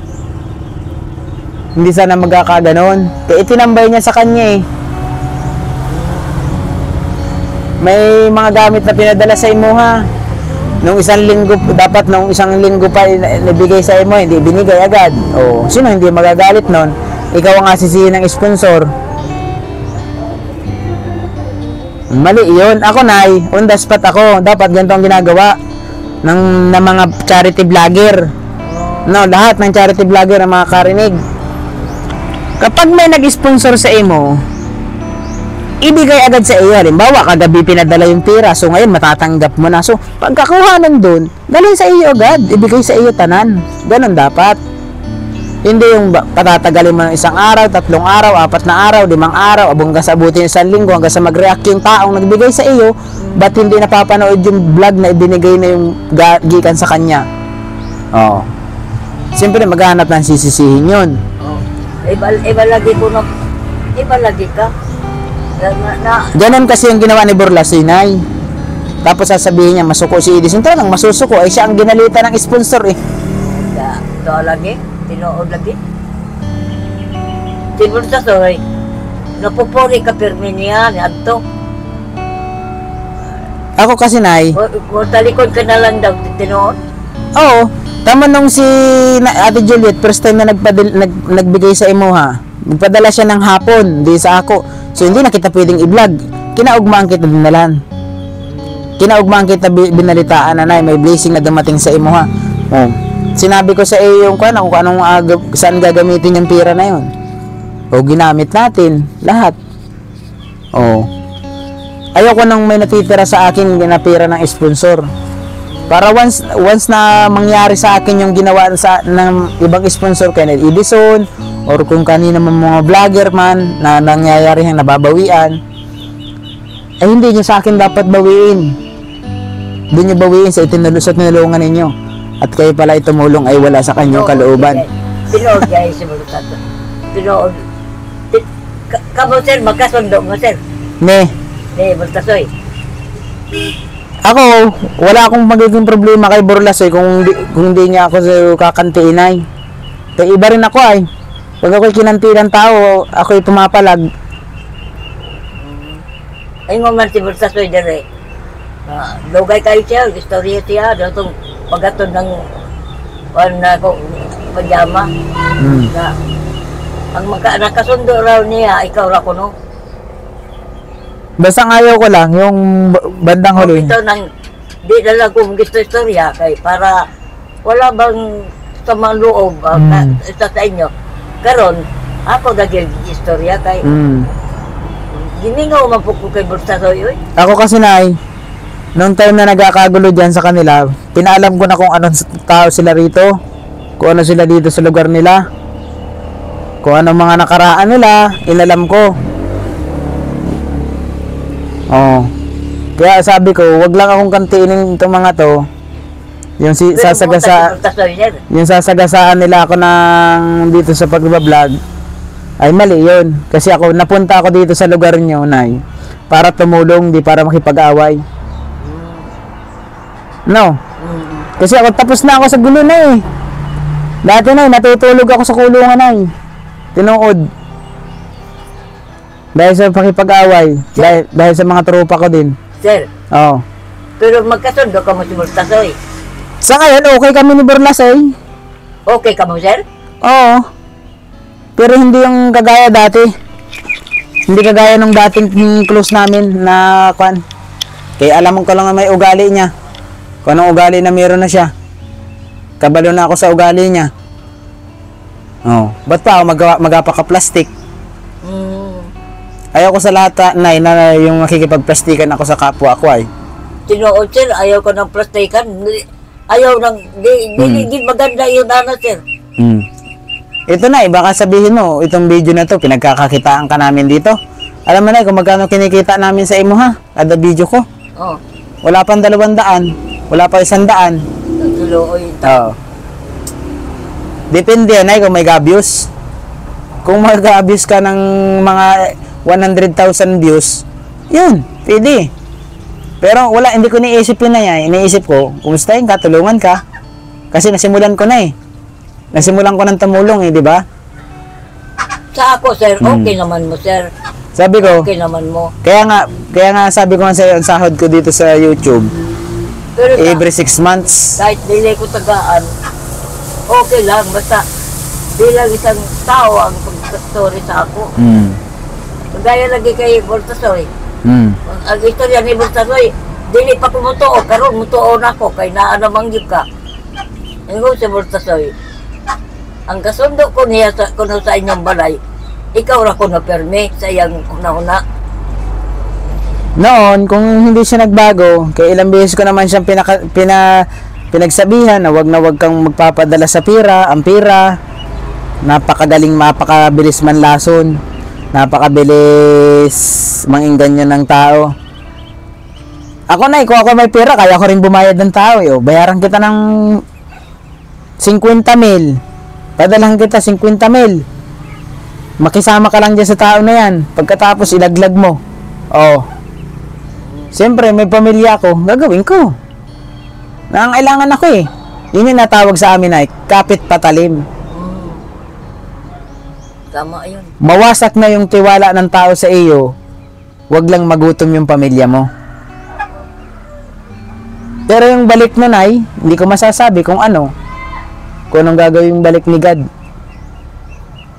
hindi sana magkakaganon. Kaya itinambay niya sa kanya eh. May mga gamit na pinadala sa imuha. Nung isang linggo, dapat nung isang linggo pa nabigay sa imo, hindi binigay agad. O, sino hindi magagalit nun? Ikaw ang asisihin ng sponsor. Mali yun. Ako, Nay, on the spot ako. Dapat ganito ang ginagawa ng mga charity vlogger. No, lahat ng charity vlogger ang makakarinig. Kapag may nag-sponsor sa imo, ibigay agad sa iyo. Halimbawa, kagabi pinadala yung pira, so ngayon matatanggap mo na. So, pagkakuha nandun, dalhin sa iyo agad. Ibigay sa iyo tanan. Ganon dapat. Hindi yung patatagalin mo ng isang araw, 3 araw, 4 na araw, 5 araw, hanggang sa abutin ng 1 linggo, hanggang sa mag-react yung taong nagbigay sa iyo, ba't hindi napapanood yung vlog na ibinigay na yung gikan sa kanya? Oo. Siyempre, maghanap ng sisisihin yun. Iba lagi ko na, iba lagi ka. Ganon kasi yung ginawa ni Burlas, Nay. Tapos sasabihin niya, masuko si Edison. Talagang masusuko, ay siya ang ginalita ng sponsor eh. Ito lagi, tinood lagi. Tibur sa soy, napupuri ka pirmi niya, niyadto. Ako kasi, Nay. O talikod ka na lang daw, tinood. Oo. Tama nung si Ate Juliet, first time na nagbigay sa imuha. Nagpadala siya ng hapon, di sa ako. So, hindi na kita pwedeng i-vlog. Kinaugmaan kita dinalan. Kinaugmaan kita binalitaan na, Nay, may blessing na dumating sa imuha. Oh. Sinabi ko sa iyo yung kung anong saan gagamitin yung pira na yun. O, ginamit natin. Lahat. Oh. Ayoko nang may natitira sa akin na pira ng sponsor. Para once na mangyari sa akin yung ginawa ng ibang sponsor kay Edison or kung kanina mga vlogger man na nangyayari yung nababawian, ay hindi nyo sa akin dapat bawiin. Hindi nyo bawiin sa tinulungan ninyo. At kayo pala tumulong ay wala sa kanyang kalooban. Tinood guys, tinood. Kamo sir, magkasundo mo sir. Ne, Bultasoy. ako, wala akong magiging problema kay Burlas eh kung hindi niya ako kakantiin ay. Kaya iba rin ako ay. Pag ako'y kinanti ng tao, ako'y pumapalag. Ay mo man si Bultasoy dire. Lugay kayo siya, istorya siya, datong pagkatod ng pajama. Na, ang nakasundo raw niya, ikaw ra ko no. Basta ayaw ko lang, yung bandang huli. Ito nang, di na lang kung gusto istorya, kay para wala bang sa loob sa inyo. Karon, ako dagil istorya kay giningaw man po ko kay Bultasoy. Ako kasi, Nay, noong time na nagkakagulo dyan sa kanila, pinaalam ko na kung anong tao sila rito, kung ano sila dito sa lugar nila, kung anong mga nakaraan nila, inalam ko. Oo. Kaya sabi ko, wag lang akong kantinin itong mga to. Yung sasagasa, yung sasagasaan nila ako ng dito sa pagbablog ay mali yun. Kasi ako, napunta ako dito sa lugar nyo, Nay, para tumulong, di para makipag-away. No? Kasi ako, tapos na ako sa gulo na eh. Dati, Nay, natutulog ako sa kulungan, Nay. Tinuod. Dahil sa pakipag-away. Dahil sa mga tropa ko din. Sir, Oo. pero magkasundo ka mo si Burtasoy. Sa ngayon, okay kami ni Berlasay. Okay ka mo, sir? Oo. Pero hindi yung kagaya dati. Hindi kagaya nung dating close namin na kwan. Kaya alam ko lang na may ugali niya. Kung anong ugali na meron na siya. Kabalo na ako sa ugali niya. Oh, ba't pa ako magapaka-plastic? Ayaw ko sa lahat na yung makikipag-plastikan ako sa kapwa ko ay. Tinuod, sir, ayaw ko ng plastikan. Ayaw ng, di maganda yun, ano, sir. Ito na, baka sabihin mo, itong video na to, pinagkakakitaan ka namin dito. Alam mo na, kung magkano kinikita namin sa imo ha, kada video ko. Oh. Wala pang 200, wala pa 100. Tuloy. Oo. Depende yan ay kung may gabius. Kung mag-abuse ka ng mga 100,000 views, yun, pwede. Pero wala, hindi ko iniisip yun na yan. Iniisip ko, kumusta yun ka, tulungan ka. Kasi nasimulan ko na eh. Nasimulan ko ng tumulong eh, di ba? Sa ako, sir, okay naman mo, sir. Sabi ko, Okay naman mo. kaya nga sabi ko nga sa'yo, ang sahod ko dito sa YouTube, Pero every 6 months. kahit dili ko tagaan, okay lang. Basta bilang isang tao ang pag-story sa ako. Kagaya lagi kay Burtasoy. Ang istorya ni Burtasoy, dili pa ko mutuo, karon mutuo na ko, kay naa namang yun ka. Ingo si Burtasoy, ang kasundo ko niya sa, kuno sa inyong balay, ikaw ra ko na perme sa iyang una-una. Noon, kung hindi siya nagbago, kaya ilang beses ko naman siyang pinagsabihan na wag kang magpapadala sa pira, ang pira, napakagaling, mapakabilis manlason, napakabilis mangingganyo ng tao. Ako na, kung ako may pira, kaya ko rin bumayad ng tao. Bayaran kita ng 50 mil. Padalahan kita 50 mil. Makisama ka lang dyan sa tao na yan. Pagkatapos, ilaglag mo. Oh. Siyempre, may pamilya ko, gagawin ko. Nangangailangan ako eh. Yun yung natawag sa amin ay kapit patalim. Tama yun. Mawasak na yung tiwala ng tao sa iyo, wag lang magutom yung pamilya mo. Pero yung balik nun ay, hindi ko masasabi kung anong gagawin yung balik ni God.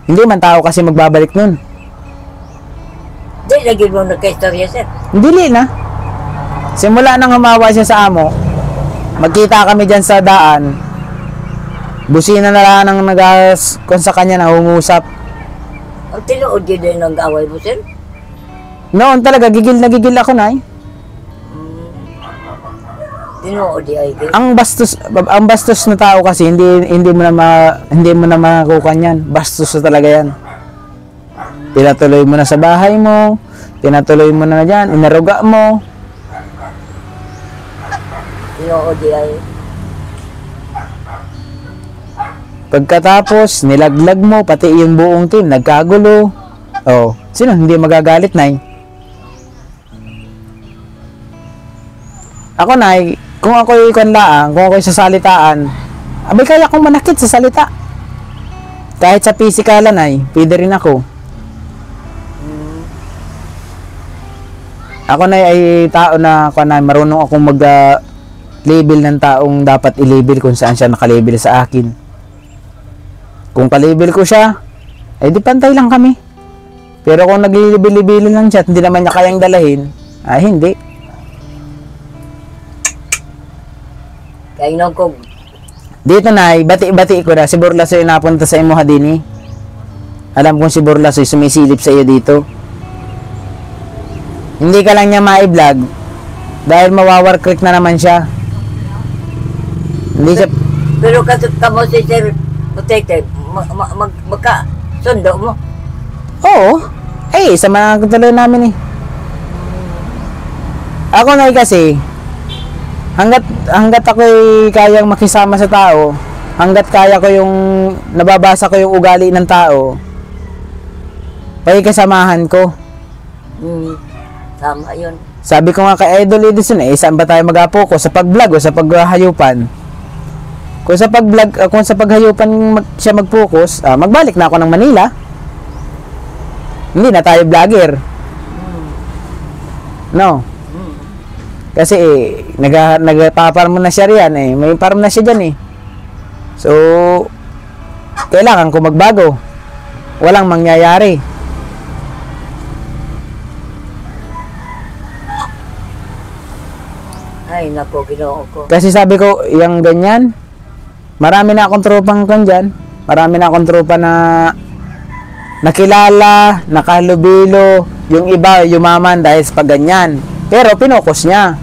Hindi man tao kasi magbabalik nun. Di, lagi mo nagka-istorya, sir. Hindi na. Simula nang humawa siya sa amo, magkita kami dyan sa daan, busina na lang ang kung sa kanya na hungusap. Ang tinuod yun din ang away mo, sir. Noon talaga, gigil na gigil ako na Tinuod ay Ang bastos na tao kasi hindi mo na makukuha yan. Bastos na talaga yan. Pinatuloy mo na sa bahay mo, pinatuloy mo na diyan, inaruga mo. tinuod ay Pagkatapos, nilaglag mo, pati yung buong team, nagkagulo. Oh, sino hindi magagalit, Nay? Ako, Nay, kung ako'y kanlaan, kung ako'y sasalitaan, abay kaya akong manakit sa salita. Kahit sa pisikalan, Nay, pwede rin ako. Ako, Nay, ay tao na, marunong akong mag-label ng taong dapat i-label kung saan siya nakalabel sa akin. Kung kalibel ko siya, ay di pantay lang kami. Pero kung naglilibili-libili lang siya at hindi naman niya kayang dalahin, ay hindi. kaya nung ko Dito na, bati-bati ko na, si Burlasoy napunta sa imo hadini. Alam kong si Burlasoy sumisilip sa iyo dito. Hindi ka lang niya ma-vlog dahil mawawar-click na naman siya. Hindi siya... pero kamo si Sir Protected, magka sundo mo. Oo. Ay, sa mga katuloy namin eh. Ako na kasi, hanggat ako'y kayang makisama sa tao, hanggat kaya ko yung, nababasa ko yung ugali ng tao, pakikasamahan ko. Tama yun. Sabi ko nga kay Idol Edison, saan ba tayo mag-focus? Sa pag-vlog o sa paghayupan? Kung sa pag-vlog, kung sa paghayupan siya mag-focus, magbalik na ako ng Manila. Hindi na tayo vlogger. No? Kasi nagpaparm na siya riyan may farm na siya dyan So, kailangan ko magbago. Walang mangyayari. Ay, nako, Ginoo ko. Kasi sabi ko, yung ganyan, marami na akong tropang kan dyan. Marami na akong tropa na nakilala, nakalubilo, yung iba yumaman dahil sa pagganyan. Pero pinokus niya.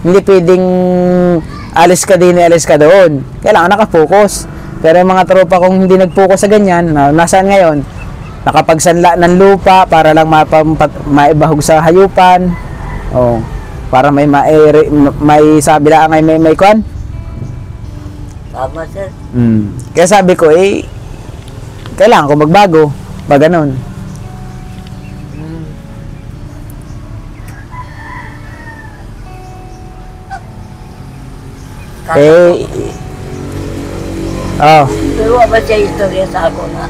Hindi pwedeng alis ka din, alis ka doon. Kailangan nakapokus. Pero yung mga tropa kong hindi nagpokus sa ganyan, nasaan ngayon? Nakapagsanla ng lupa para lang maibahog sa hayupan. Oh, para may sabi lang ay may kwan. Tama, sir. Kaya sabi ko, kailangan ko magbago. Ba ganun. Pero ba siya istorya sa ako na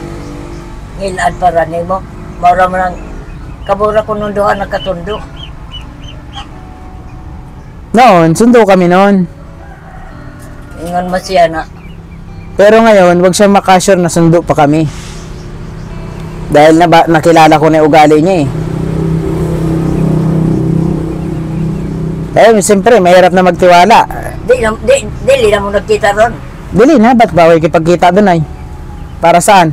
ngilad para nimo? Maura mo lang, kabura ko nung doon nakatundo. Noon, sundo kami noon. Ingon mo siya na. Pero ngayon, wag siya makasure na sundo pa kami. Dahil nakilala ko na yung ugali niya Eh, siyempre, mahirap na magtiwala. Dili na mo nagkita ron. Dili na, ba't bawal kipagkita doon ay? Para saan?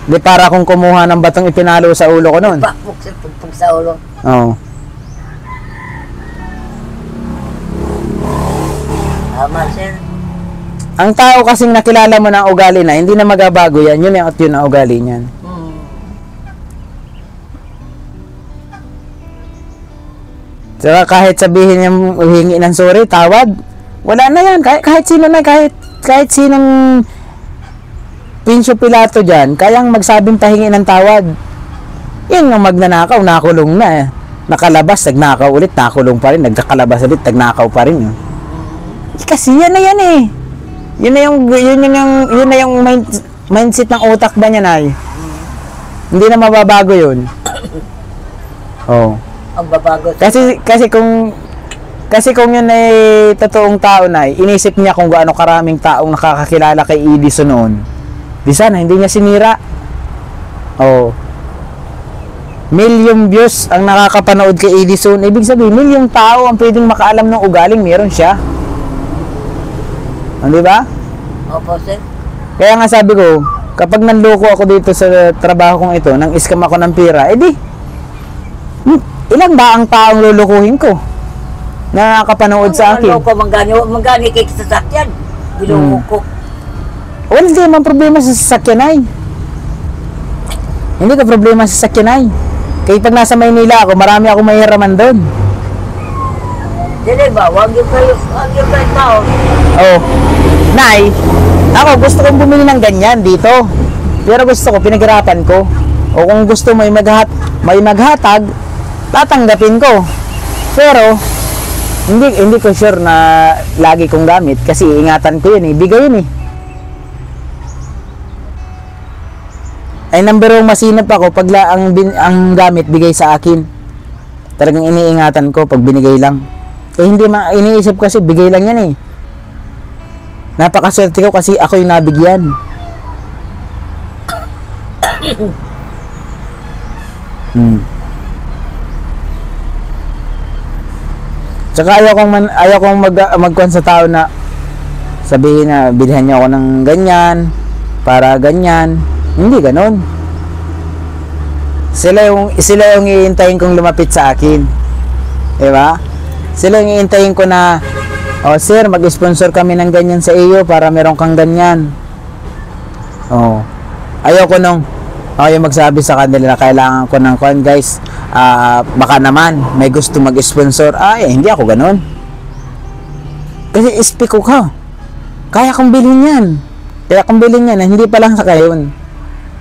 Di para akong kumuha ng batong ipinalo sa ulo ko noon. Pagpug sa ulo. Oo. Tama, sir. Ang tao kasing nakilala mo ng ugali na, hindi na magabago yan. Yun at yun ang ugali niyan. Saka kahit sabihin niya huhingi ng sorry, tawad, wala na yan. Kahit sino na, kahit sinong Pinsyo Pilato dyan, kayang magsabing pahingi ng tawad. Yan ang magnanakaw, nakulong na Nakalabas, nagnakaw ulit, nakulong pa rin. Nagkakalabas ulit, nagnakaw pa rin. Kasi yan na yan Yun na yung mindset ng utak ba niya na Hindi na mababago yun. Oh. Ang babago. Kasi kung yun ay totoong tao na inisip niya kung gaano karaming taong nakakakilala kay Edison noon. Di sana hindi niya sinira. Oh. Million views ang nakakapanood kay Edison. Ibig sabihin, milyong tao ang pwedeng makaalam ng ugaling meron siya. Di ba? Opo, sir. Kaya nga sabi ko, kapag nanloko ako dito sa trabaho kong ito, nang iskam ako ng pera, ilan ba ang taong lulukuhin ko na nakakapanood sa akin? Ang loko, manggani kay sasakyan. Gilungo ko. Wala din naman problema sa sasakyan ay. Hindi ka problema sa sasakyan ay. Kaya pag nasa Maynila ako, marami ako mahiraman doon. Dili ba? Wag yung kayo tao. Oh. Nay, ako gusto kong bumili ng ganyan dito. Pero gusto ko, pinaghirapan ko. O kung gusto may maghatag, tatanggapin ko. Pero, hindi ko sure na lagi kong gamit. Kasi ingatan ko yun bigay yun Ay number 1 masinap ako pag ang gamit bigay sa akin. Talagang iniingatan ko pag binigay lang. Hindi iniisip kasi bigay lang yan Napakaswerte ko kasi ako yung nabigyan. Tsaka ayaw kong magkuhan sa tao na sabihin na bilhan niyo ako ng ganyan para ganyan. Hindi ganon. Sila yung iintayin kong lumapit sa akin. Diba? Sila yung iintayin ko na, oh sir, mag-sponsor kami ng ganyan sa iyo para meron kang ganyan. Oh. Ayaw ko yung magsabi sa kanila na kailangan ko ng guys, baka naman may gusto mag-sponsor. Hindi ako ganun. Kasi speak ko ka. Kaya kong bilhin yan. Hindi pa lang sa kayon.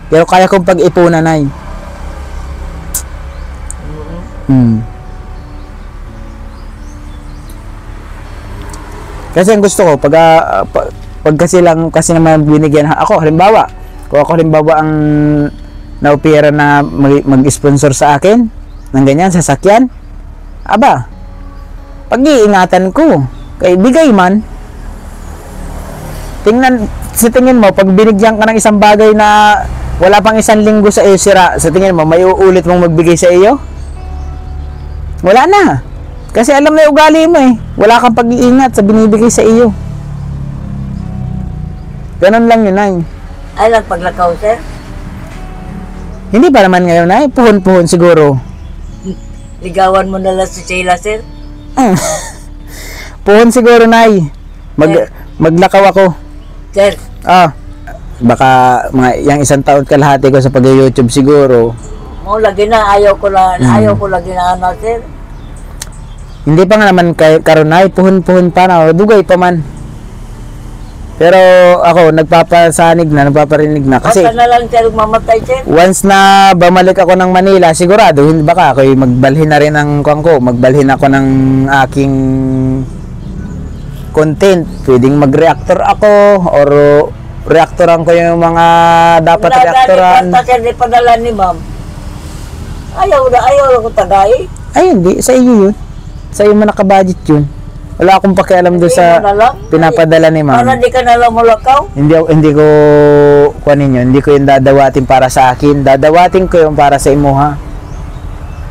Pero kaya kong pag-ipunan ay. Kasi ang gusto ko, pag kasi naman binigyan ako, halimbawa, kung ako halimbawa ang naupira na mag-sponsor sa akin, ng ganyan, sasakyan, pag-iingatan ko, kay bigay man, sa tingin mo, pag binigyan ka ng isang bagay na wala pang isang linggo sa iyo sira, sa tingin mo, may uulit mong magbigay sa iyo? Wala na. Kasi alam na yung ugali mo eh. Wala kang pag-iingat sa binibigay sa iyo. Ganun lang yun ay. Ay lang paglakaw, sir. Hindi pa naman ngayon ay. Puhon-puhon siguro. Ligawan mo na lang si Sheila, sir. Puhon siguro nay. Maglakaw ako. Sir. Baka yung isang taon kalahati ko sa pag-YouTube siguro. Lagi na. Ayaw ko lagi na anak, sir. Hindi pa nga naman karon ay puhon-puhon pa na, dugay pa man. Pero ako nagpaparinig na kasi baka na lang sir mamatay, sir. Once na bumalik ako ng Manila, sigurado hindi baka ako magbalhin na rin ng magbalhin ako ng aking content. Pwedeng mag-reactor ako or reactoran ko yung mga dapat reactoran. Sir, di padala ni ma'am. Ayaw ko tagay. Ay hindi, sa iyo yun. Sa iyo mo nakabudget yun. Wala akong pakialam doon sa pinapadala ni ma'am. Para di ka na lang mulakaw? Hindi ko kunin yun. Hindi ko yung dadawatin para sa akin. Dadawatin ko yung para sa imuha.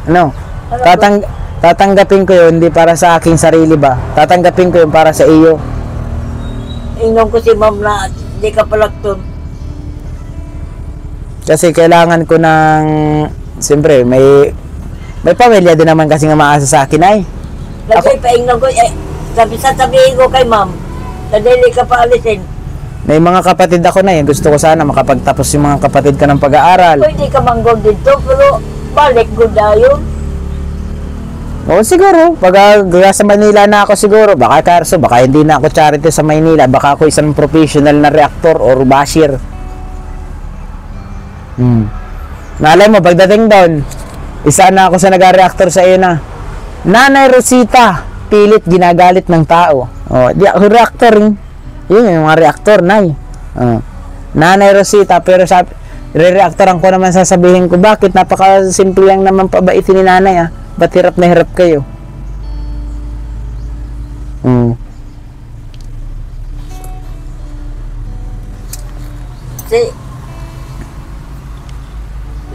Ano? Tatanggapin ko yun, hindi para sa aking sarili ba? Tatanggapin ko yun para sa iyo. Ingnon ko si ma'am na di ka palagton. Kasi kailangan ko ng siyempre may pamilya din naman kasi nga maasa sa akin ay. Paingnan ko sabihin ko kay ma'am na dili ka paalisin. May mga kapatid ako na yun. Gusto ko sana makapagtapos yung mga kapatid ka ng pag-aaral. Pwede ka manggol dito pero balik good ayon. Oo siguro. Pag sa Manila na ako siguro. Baka hindi na ako charity sa Manila. Baka ako isang professional na reactor or basher. Naalala mo, pagdating doon, isa na ako sa nag-reactor sa iyo na Nanay Rosita, pilit ginagalit ng tao. Di ako reactor. Yun yung mga reactor, nay. Nanay Rosita, pero re-reactoran ko naman sasabihin ko, bakit? Napaka-simple lang naman pabaitin ni nanay, Ba't hirap na hirap kayo? Kasi,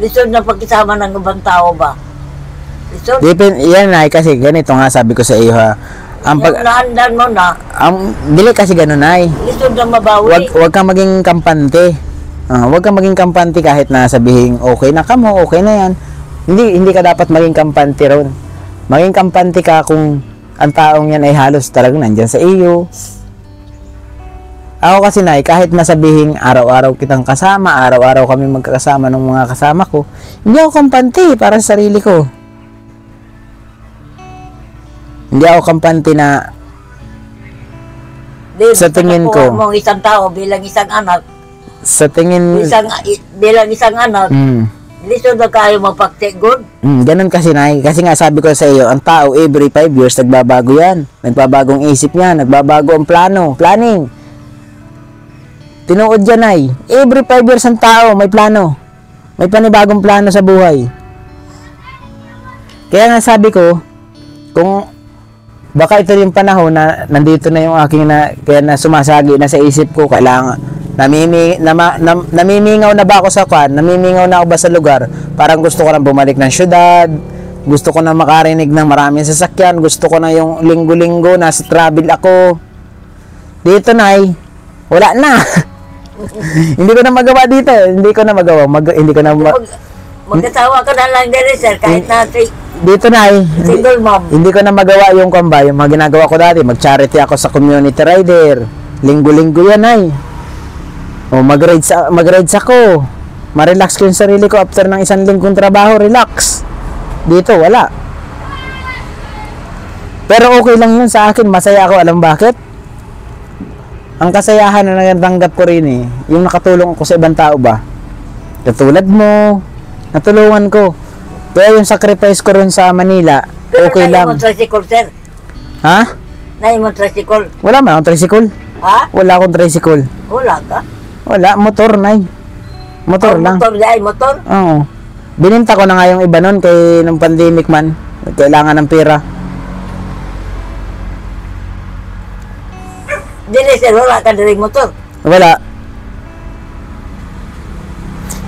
lisod na pagkisama ng ibang tao ba? Lisod? Yan ay kasi ganito nga sabi ko sa iyo Yung naandan mo na, dili kasi ganun ay. lisod na mabawi. Wag kang maging kampante. Wag kang maging kampante kahit na sabihin okay na ka mo, okay na yan. Hindi ka dapat maging kampante ron. Maging kampante ka kung ang taong yan ay halos talagang nandyan sa iyo. Ako kasi nay, kahit nasabihin araw-araw kitang kasama, araw-araw kami magkakasama ng mga kasama ko, hindi ako kampante para sa sarili ko. Hindi ako kampante na sa tingin ko mong isang tao bilang isang anak. Sa tingin bilang isang anak. Lisod na kayo magpagtigod. Ganun kasi nay. Kasi nga sabi ko sa iyo, ang tao every 5 years nagbabago yan. Nagbabagong isip niya, nagbabago ang planning. Tinuod dyan ay, every 5 years ang tao may plano. May panibagong plano sa buhay. Kaya nga sabi ko, kung baka ito yung panahon na nandito na yung aking kaya na sumasagi na sa isip ko, kailangan namimingaw na ba ako sa namimingaw na ako ba sa lugar, parang gusto ko na bumalik ng syudad, gusto ko na makarinig ng maraming sasakyan, gusto ko na yung linggo-linggo nasa travel ako dito na wala na. Hindi ko na magawa dito, hindi ko na magkasawa ka na lang din sir, kahit natin dito na single mom. Hindi ko na magawa yung yung mga ginagawa ko dati. Mag-charity ako sa community rider. Linggo-linggo yan mag-rides ako. Ma-relax ko yung sarili ko after ng isang linggong trabaho. Relax. Dito, wala. Pero okay lang yun sa akin. Masaya ako. Alam bakit? Ang kasayahan na nagatanggap ko rin eh, yung nakatulong ako sa ibang tao ba? Katulad mo, natulungan ko. Kaya yung sacrifice ko rin sa Manila, Pero okay lang. mo tricycle, sir. Ha? Nai mo tricycle. Wala man akong tricycle. Ha? Wala akong tricycle. Wala ka? Wala, motor na Motor lang. Motor dahil motor? Oo. Bininta ko na nga yung iba nun kay nung pandemic man. Kailangan ng pera. Dili, sir, wala ka diri motor. Wala.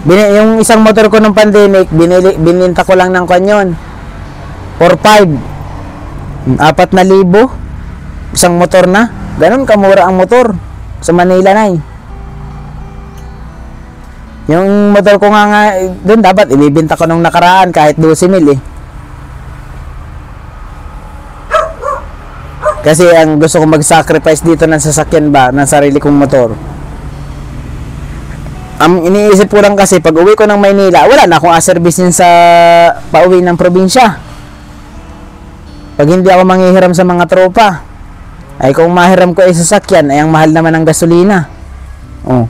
Yung isang motor ko nung pandemic, bininta ko lang ng kanyon. 4,500. 4,000. Isang motor na. Ganun kamura ang motor sa Manila na Yung motor ko nga doon dapat ibibenta ko nung nakaraan kahit 12,000 eh. Kasi ang gusto ko mag-sacrifice dito ng sasakyan ba, ng sarili kong motor. Ang iniisip ko lang kasi pag uwi ko ng Maynila, wala na akong aservisin sa pauwi ng probinsya. Pag hindi ako manghihiram sa mga tropa, ay kung mahiram ko ay sasakyan, ay ang mahal naman ng gasolina. Oh.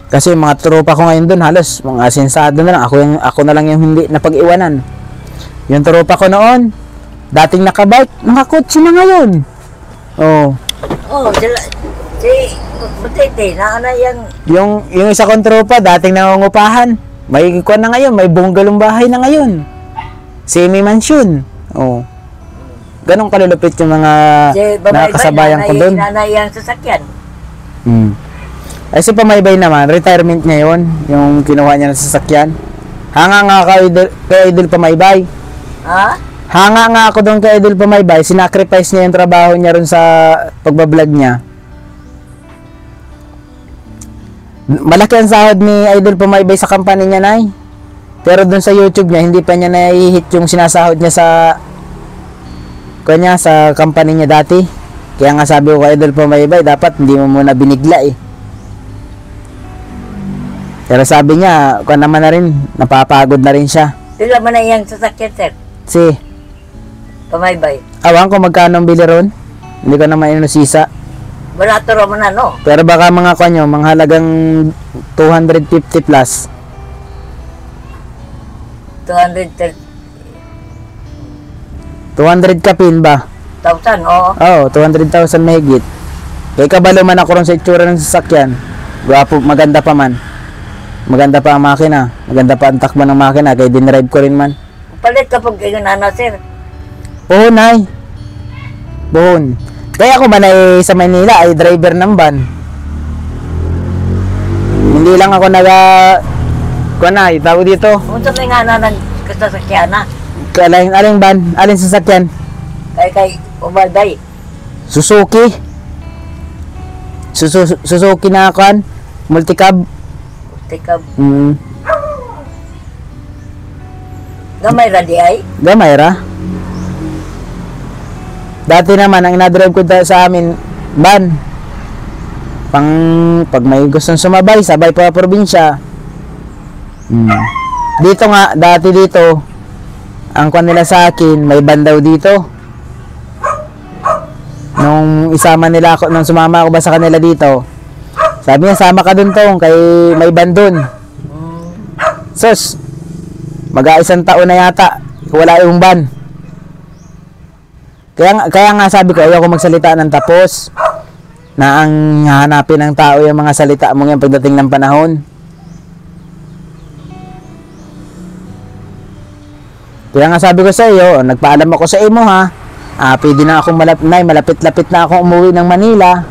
Kasi yung mga tropa ko ngayon doon, halos mga asensado na lang. Ako na lang yung hindi napag-iwanan. Yung tropa ko noon, dating nakabike, nakakotse na ngayon. Oh. Oh, si Butete, naana Yung isa kong tropa, dating nangungupahan. May kuwan na ngayon, may bunggalong bahay na ngayon. Semi-mansion. Oh. Ganong kalulupit yung mga nakasabayan ko doon. Nanay ang sasakyan. Ay si Pamaybay naman, retirement niya yun, yung kinuha niya ng sasakyan. Hanga nga kay Idol Pamaybay. Ha? Hanga nga ako doon kay Idol Pamaybay, sinacrifice niya yung trabaho niya ron sa pagbablog niya. Malaki ang sahod ni Idol Pamaybay sa company niya, Nay. Pero doon sa YouTube niya, hindi pa niya na-hit yung sinasahod niya sa company niya dati. Kaya nga sabi ko kay Idol Pamaybay, dapat hindi mo muna binigla eh. Pero sabi niya, kung naman na rin, napapagod na rin siya. Sila man na iyang sasakyan, sir. Si, Pamaybay. awan ko magkano ang bili ron. Hindi ko naman inusisa. Barato raman na, no? Pero baka mga kanyo, mga halagang 250 plus. 230,000, 200 kapin ba? oo. Oo, 200,000 mahigit. Kaya kabalo man ako ron sa itsura ng sasakyan. Gwapo, maganda pa man. Maganda pa ang makina. Maganda pa ang takbo ng makina. Kaya dinrive ko rin man. Palit kapag ganyan na, sir. Oo, Nay. Buhon. Kaya ako man ay sa Manila ay driver ng van. Hindi lang ako kunay, tawag dito. Kung may nga na ng kasasakyan na. Aling van, aling sasakyan. Kay Ubalday. Suzuki. Suzuki na kan, multicab. Tika, Mm. gamay radi ay. Gamay ra. Dati naman ang inadrive ko sa amin van. Pag may gustong sumabay, sabay pa probinsya. Dito nga, dati dito, ang kwan nila sa akin, may van daw dito. Nung isama nila ako, nung sumama ako ba sa kanila dito, sabi niya, sama ka dun tong, kay may van dun. Sus, mag-aisang taon na yata, wala yung van. Kaya nga sabi ko, ayoko magsalita ng tapos na ang hahanapin ng tao yung mga salita mo yan pagdating ng panahon. Kaya nga sabi ko sa iyo, nagpaalam ako sa imo ha. Pwede na akong malapit-lapit na akong umuwi ng Manila.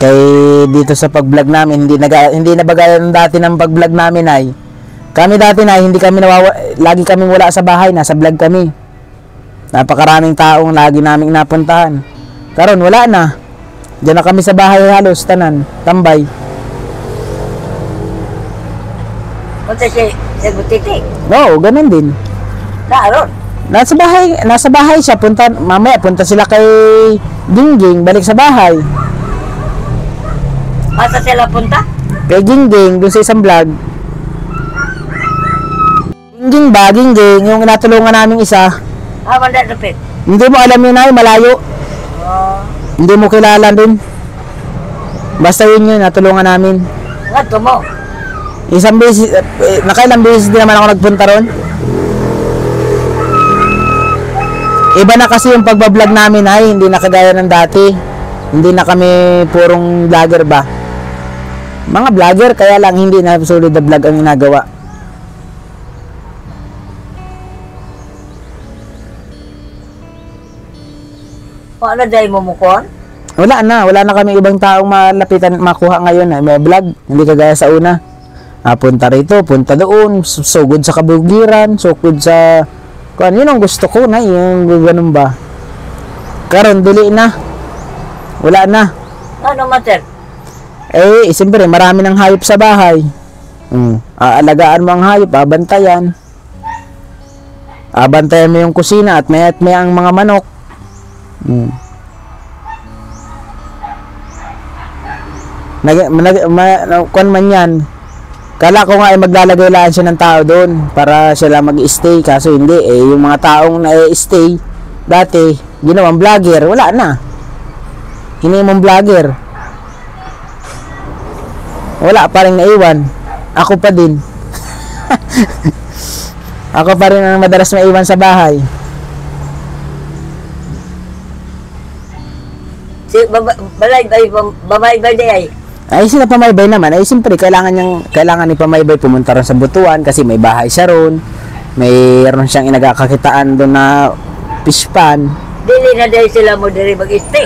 Kay dito sa pag-vlog namin, hindi na bagay ng dati ng pag-vlog namin ay. Kami dati na hindi kami lagi kaming wala sa bahay, nasa vlog kami. Napakaraming taong lagi naming napuntahan. Karon wala na. Diyan na kami sa bahay halos tanan, tambay. Punta si Butete. No, ganun din. Karon. Nasa bahay siya, mamaya punta sila kay Gingging, balik sa bahay. Masa sila punta? Kay Gingging, dun sa isang vlog. Gingging, yung natulungan namin isa. Manda dapit. Hindi mo alam yun ay, malayo. Oh. Hindi mo kilala din. Basta yun yun, natulungan namin. Nga mo. Isang beses, nakailang beses din naman ako nagpunta ron. Iba na kasi yung pagbablog namin ay, hindi na kagaya ng dati. Hindi na kami purong vlogger ba. Mga vlogger, kaya lang hindi na solid na vlog ang ginagawa. Paano dahil mo mukon? Wala na kami ibang taong malapitan makuha ngayon ay may vlog, hindi kagaya sa una. Punta rito, punta doon, sugod sa kabugiran, sugod sa kung yun ang gusto ko na, yung ganun ba. Karon dili na. Wala na. Ano man, sir? Siyempre marami ng hayop sa bahay. Aalagaan mo ang hayop, abantayan. Abantayan mo yung kusina at may ang mga manok. Kung man yan, kala ko nga ay maglalagay lang siya ng tao doon para sila mag-stay, kaso hindi yung mga taong na-stay dati, ginawang vlogger, wala na. Hinimong vlogger, wala pa rin naiwan. Ako pa din. Ako pa rin ang madalas maiwan sa bahay. Si babaybay di ay. Ay sila pamaybay naman, ay siyempre kailangan ni pamaybay pumunta ron sa Butuan kasi may bahay siya ron. Mayroon siyang inagkakakitaan doon na fish pan. Dili na dahil sila mo diri mag-stay.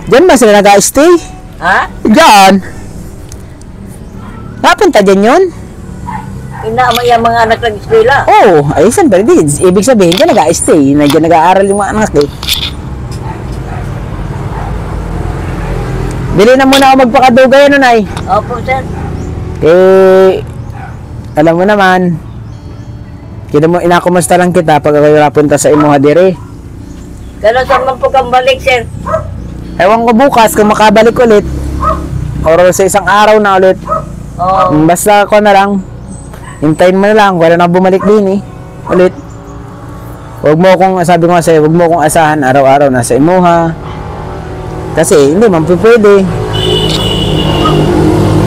Diyan ba sila nag-stay? Ha? Diyan. Napunta dyan yun? Inaama yung mga anak ng eskwela. Oo, ay siyempre di. Ibig sabihin dyan nag-stay. Diyan nag-aaral yung mga anak eh. Bili na muna ako magpakadugay nun ay. Opo, sir. Alam mo naman, inakumusta lang kita pag ako napunta sa imuha dire. Gano'n saan man po kang balik, sir? Ewan ko bukas kung makabalik ulit. Or sa isang araw na ulit. Oo. Basta ako na lang. Hintayin mo na lang. Wala na bumalik din eh. Ulit. Sabi ko nga sa'yo, huwag mo kong asahan araw-araw na sa imuha. Kasi hindi man pwede.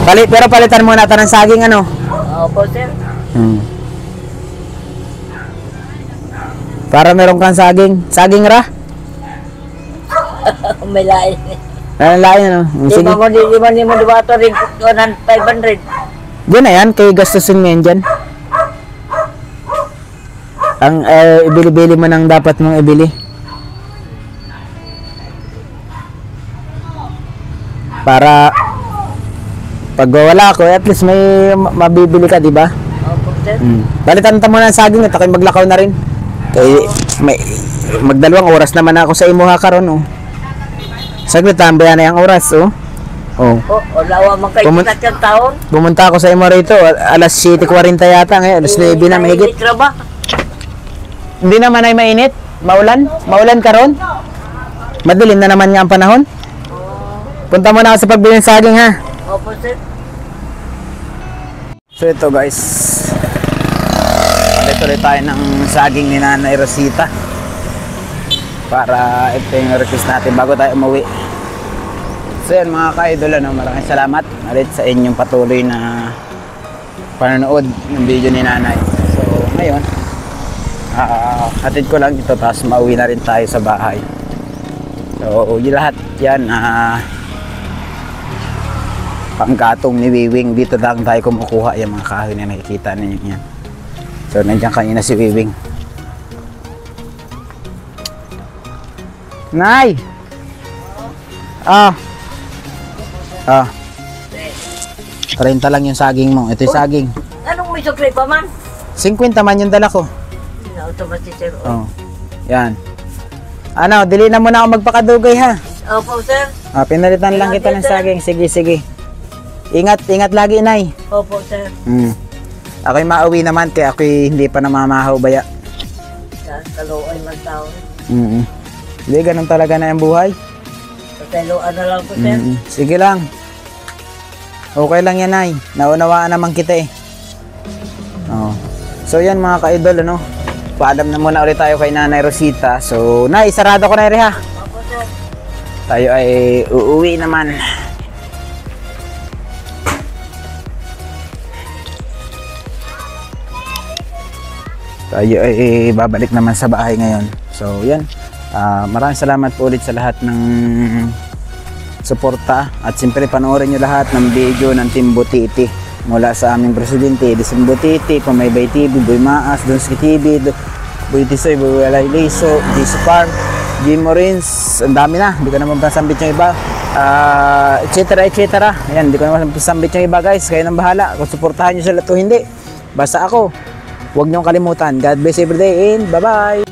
Pero palitan muna natin ng saging ano. Opo, sir. Para meron kang saging. Saging ra? May lain. Lain ano? Di mo duwato rin 500. Diyan na yan, kay gastusin mo yan dyan. Ang ibili-bili mo nang dapat mong ibili. Para pag wala ako, at least may mabibili ka, di ba? Opo, sir. Balitan mo na ng saging at ako'y maglakaw na rin. Kaya magdalawang oras naman ako sa imuha karon oh. Saglit tambayan na yung oras oh. Lawa man kayo Pumun- yung taon. Pumunta ako sa imuha rito, alas 7:40 yata ngayon, alas 9 na mahigit. Hindi naman ay mainit, maulan karon. Madilim na naman nga ang panahon. Punta muna ako sa pagbili ng saging ha. Opo, sir. So ito guys, tuloy tayo ng saging ni Nanay Rosita para ito yung request natin bago tayo umuwi. So yan mga ka-idol, maraming salamat ulit sa inyong patuloy na panonood ng video ni Nanay. So ngayon, hatid ko lang ito tapos mauwi na rin tayo sa bahay. So yung lahat yan panggatong ni Wiwing, dito lang tayo kumukuha yung mga kahoy na nakikita ninyo yan. So nandiyan kanina si Wiwing. Nay! 30 lang yung saging mo. Ito yung saging. Anong may sukli pa man? 50 man yung dala ko. Automatic, sir. Oh. Yan. Ano, dili na muna ako magpakadugay ha. Opo, sir. Pinalitan lang kita ng saging. Sige. Ingat lagi, Nay. Opo, sir. Ako'y mauwi naman kaya ako'y hindi pa namamahaw baya. Kaluan man tao. Hindi, ganun talaga na yung buhay. Kaluan na lang po, sir. Sige lang. Okay lang yan, Nay. Naunawaan naman kita eh. So yan mga ka-idol, ano, paalam na muna ulit tayo kay Nanay Rosita. So Nay, sarado ko na rin ha. Tayo ay uuwi naman. Tayo ay babalik naman sa bahay ngayon. So yan, maraming salamat po ulit sa lahat ng suporta. At siyempre panoorin nyo lahat ng video ng Team Butiti. Mula sa aming presidente, Edison Butiti, Pamaybay TV, Boy Maas, Donski TV, Boy Tisoy, Boy Walay Liso, Jesse Park, Jim Morins, ang dami na, hindi ko naman pasambit yung iba, etc. Ayan, hindi ko naman pasambit yung iba guys, kayo nang bahala, kung suportahan nyo sila to hindi, basta ako, huwag nyo kalimutan. God bless every day and bye bye!